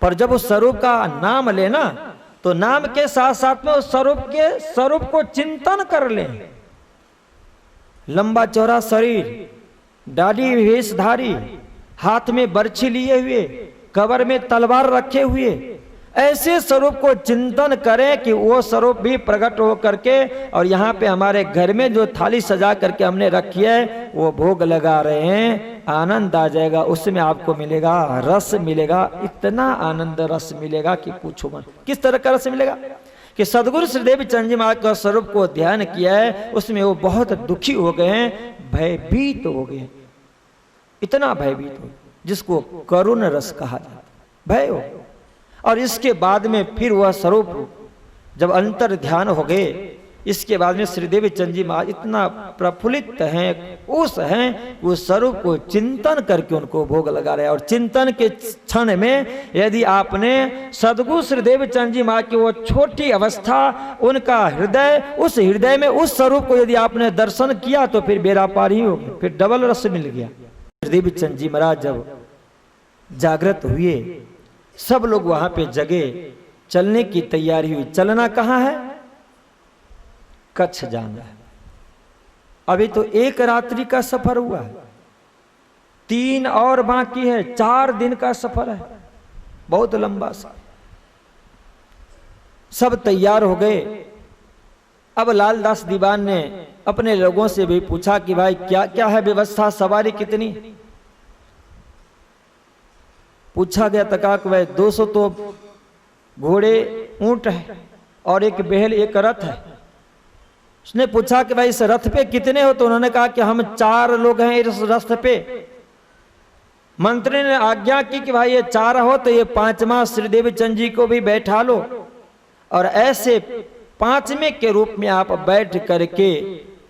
पर जब उस स्वरूप का नाम लेना, तो नाम के साथ साथ में उस स्वरूप के स्वरूप को चिंतन कर लें। लंबा चौड़ा शरीर, दाढ़ी वेशधारी, हाथ में बर्छी लिए हुए, कबर में तलवार रखे हुए, ऐसे स्वरूप को चिंतन करें कि वो स्वरूप भी प्रकट हो करके, और यहाँ पे हमारे घर में जो थाली सजा करके हमने रखी है वो भोग लगा रहे हैं, आनंद आ जाएगा। उसमें आपको मिलेगा रस, मिलेगा इतना आनंद रस मिलेगा कि पूछो मत। किस तरह का रस मिलेगा कि सद्गुरु श्री देवचंद जी महाराज का स्वरूप को ध्यान किया है, उसमें वो बहुत दुखी हो गए हैं, भयभीत हो गए, इतना भयभीत हो जिसको करुण रस कहा जाता, भय हो। और इसके बाद में फिर वह स्वरूप जब अंतर ध्यान हो गए, इसके बाद में श्री देवचंद जी महाराज इतना प्रफुल्लित हैं, उस हैं, वो स्वरूप को चिंतन करके उनको भोग लगा रहे हैं। और चिंतन के क्षण में यदि आपने सद्गुरु श्री देवचंद जी महाराज की वो छोटी अवस्था, उनका हृदय, उस हृदय में उस स्वरूप को यदि आपने दर्शन किया, तो फिर बेड़ा पार ही हो गया, फिर डबल रस मिल गया। श्री देवचंद जी महाराज जब जागृत हुए, सब लोग वहां पे जगे, चलने की तैयारी हुई। चलना कहां है? कच्छ जाना है। अभी तो एक रात्रि का सफर हुआ है, 3 और बाकी है, 4 दिन का सफर है, बहुत लंबा सा। सब तैयार हो गए। अब लालदास दीवान ने अपने लोगों से भी पूछा कि भाई क्या क्या है व्यवस्था, सवारी कितनी? पूछा गया तका कि भाई 200 तो घोड़े ऊंट है और एक बेहल, एक रथ है। उसने पूछा कि भाई इस रथ पे कितने हो? तो उन्होंने कहा कि हम 4 लोग हैं इस रथ पे। मंत्री ने आज्ञा की कि भाई ये 4 हो तो ये 5वां श्री देवचंद जी को भी बैठा लो, और ऐसे 5वें के रूप में आप बैठ करके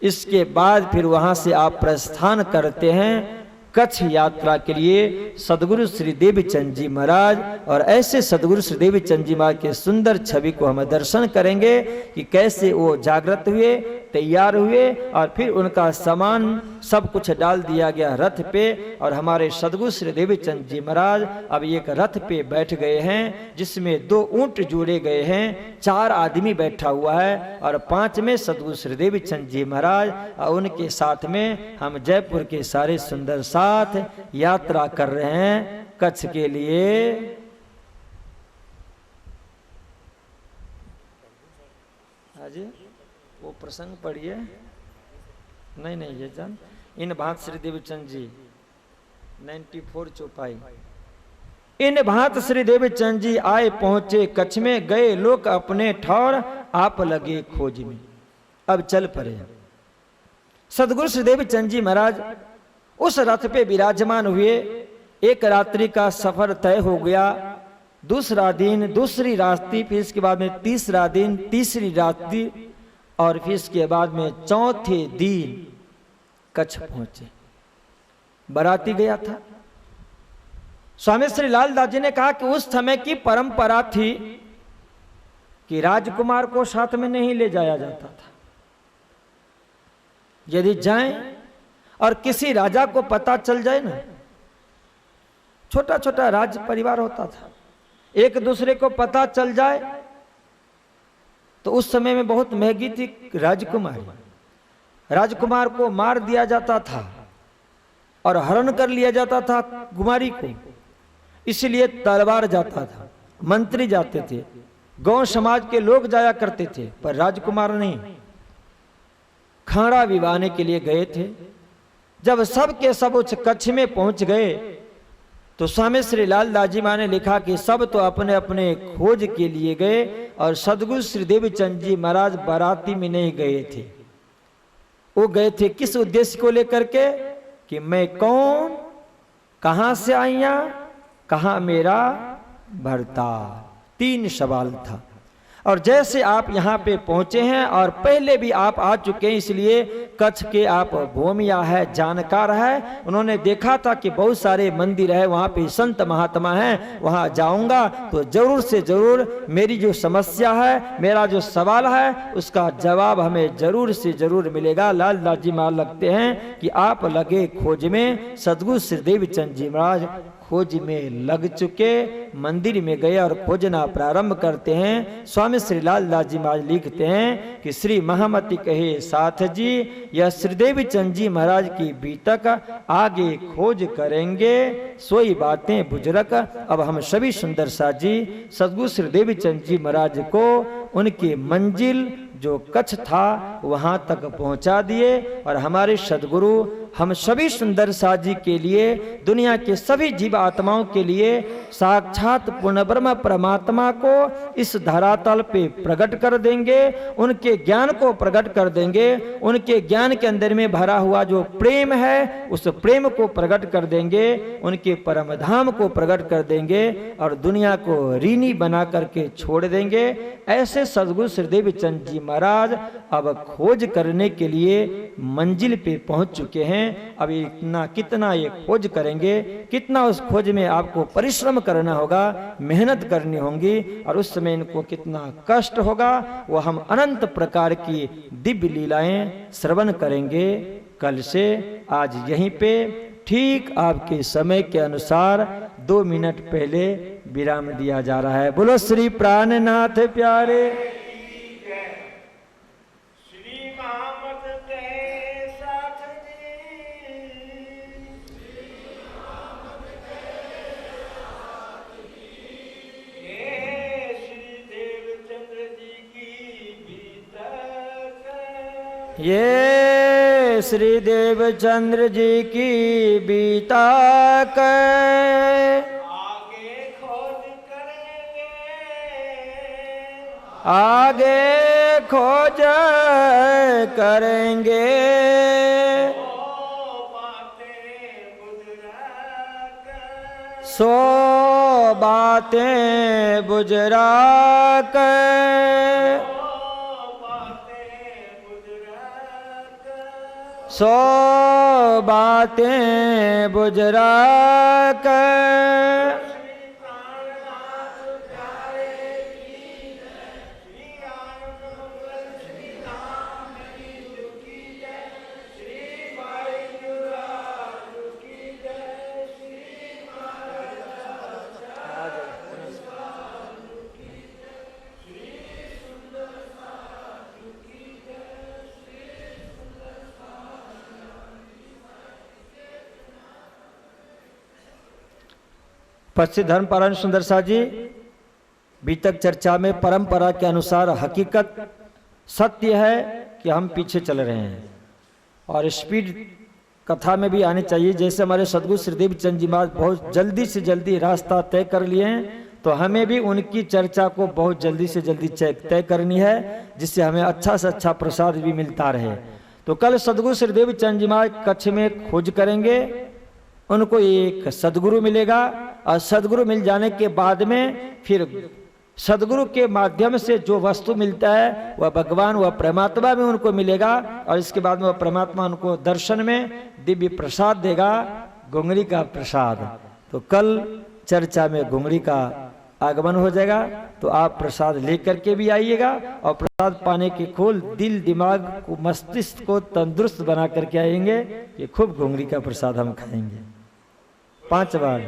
इसके बाद फिर वहां से आप प्रस्थान करते हैं कच्छ यात्रा के लिए सद्गुरु श्री देवचंद जी महाराज। और ऐसे सद्गुरु श्री देवचंद जी महाराज के सुंदर छवि को हम दर्शन करेंगे कि कैसे वो जागृत हुए, तैयार हुए, और फिर उनका सामान सब कुछ डाल दिया गया रथ पे, और हमारे सद्गुरु श्री देवचंद जी महाराज अब एक रथ पे बैठ गए हैं, जिसमें 2 ऊंट जोड़े गए हैं, 4 आदमी बैठा हुआ है, और 5वें सद्गुरु श्री देवचंद जी महाराज और उनके साथ में हम जयपुर के सारे सुंदर साथ यात्रा कर रहे हैं कच्छ के लिए। हाजी वो प्रसंग पढ़िए। नहीं ये जान, इन भांत श्री देवचंद जी 94 चौपाई। इन भांत श्री देवचंद जी आए पहुंचे कच्छ में, गए लोग अपने ठौर, आप लगे खोज में। अब चल पड़े। सद्गुरु श्री देवचंद जी महाराज उस रथ पे विराजमान हुए। एक रात्रि का सफर तय हो गया, दूसरा दिन, दूसरी रात्रि, फिर इसके बाद में तीसरा दिन, तीसरी रात्रि, और फिर इसके बाद में चौथे दिन कच्छ पहुंचे। बाराती गया था। स्वामी श्री लालदास जी ने कहा कि उस समय की परंपरा थी कि राजकुमार को साथ में नहीं ले जाया जाता था। यदि जाएं और किसी राजा को पता चल जाए ना, छोटा छोटा राज परिवार होता था, एक दूसरे को पता चल जाए तो उस समय में बहुत महंगी थी राजकुमारी। राजकुमार को मार दिया जाता था और हरण कर लिया जाता था कुमारी को, इसलिए तलवार जाता था, मंत्री जाते थे, गांव समाज के लोग जाया करते थे, पर राजकुमार नहीं। खाड़ा विवाहने के लिए गए थे। जब सब के सब उस कच्छ में पहुंच गए तो स्वामी श्री लालदास जी ने लिखा कि सब तो अपने अपने खोज के लिए गए, और सद्गुरु श्री देवचंद जी महाराज बाराती में नहीं गए थे। वो गए थे किस उद्देश्य को लेकर के कि मैं कौन, कहां से आईया, कहां मेरा भरता। 3 सवाल था। और जैसे आप यहाँ पे पहुंचे हैं और पहले भी आप आ चुके हैं, इसलिए कच्छ के आप भूमिया है, जानकार है। उन्होंने देखा था कि बहुत सारे मंदिर है, वहाँ पे संत महात्मा हैं, वहाँ जाऊंगा तो जरूर से जरूर मेरी जो समस्या है, मेरा जो सवाल है, उसका जवाब हमें जरूर से जरूर मिलेगा। लाल दास जी महाराज लगते हैं कि आप लगे खोज में। सदगुरु श्री देवचंद जी महाराज खोज में लग चुके, मंदिर में गए और खोजना प्रारंभ करते हैं। स्वामी श्री लाल दास जी महाराज लिखते हैं कि श्री महामति कहे साथ जी, यह श्री देवचंद जी महाराज की बीतक आगे खोज करेंगे, सोई बातें बुजुर्ग। अब हम सभी सुंदर साथ जी सदगुरु श्री देवचंद जी महाराज को उनकी मंजिल जो कच्छ था वहां तक पहुंचा दिए। और हमारे सदगुरु हम सभी सुंदर साथ जी के लिए, दुनिया के सभी जीव आत्माओं के लिए साक्षात पूर्ण ब्रह्म परमात्मा को इस धरातल पे प्रकट कर देंगे, उनके ज्ञान को प्रकट कर देंगे। उनके ज्ञान के अंदर में भरा हुआ जो प्रेम है, उस प्रेम को प्रकट कर देंगे, उनके परम धाम को प्रकट कर देंगे और दुनिया को ऋणी बना करके छोड़ देंगे। ऐसे सदगुरु श्री देवचंद जी महाराज अब खोज करने के लिए मंजिल पे पहुंच चुके हैं। अब इतना कितना ये खोज करेंगे, कितना उस खोज में आपको परिश्रम करना होगा, मेहनत करनी होगी, और उस समय इनको कितना कष्ट होगा, वो हम अनंत प्रकार की दिव्य लीलाएं श्रवण करेंगे कल से। आज यहीं पे ठीक आपके समय के अनुसार 2 मिनट पहले विराम दिया जा रहा है। बोलो श्री प्राणनाथ प्यारे। ये श्री देवचंद्र जी की बीतक आगे खोज करेंगे, आगे खोज करेंगे, सो बातें बुजरा कर, सो बातें बुजरा कर। पश्चिम धर्मपारायण सुंदर साथ जी बीतक चर्चा में परंपरा के अनुसार हकीकत सत्य है कि हम पीछे चल रहे हैं और स्पीड कथा में भी आनी चाहिए। जैसे हमारे सदगुरु श्री देवचंद जी महाराज बहुत जल्दी से जल्दी रास्ता तय कर लिए हैं, तो हमें भी उनकी चर्चा को बहुत जल्दी से जल्दी तय करनी है, जिससे हमें अच्छा से अच्छा प्रसाद भी मिलता रहे। तो कल सदगुरु श्री देवचंद जी महाराज कच्छ में खोज करेंगे, उनको एक सदगुरु मिलेगा और सदगुरु मिल जाने के बाद में फिर सदगुरु के माध्यम से जो वस्तु मिलता है वह भगवान, वह परमात्मा में उनको मिलेगा और इसके बाद में वह परमात्मा उनको दर्शन में दिव्य प्रसाद देगा, घुंगरी का प्रसाद। तो कल चर्चा में घुंगरी का आगमन हो जाएगा, तो आप प्रसाद लेकर के भी आइएगा और प्रसाद पाने के खोल दिल दिमाग को मस्तिष्क को तंदुरुस्त बना करके आएंगे कि खूब घुंगरी का प्रसाद हम खाएंगे। 5 बार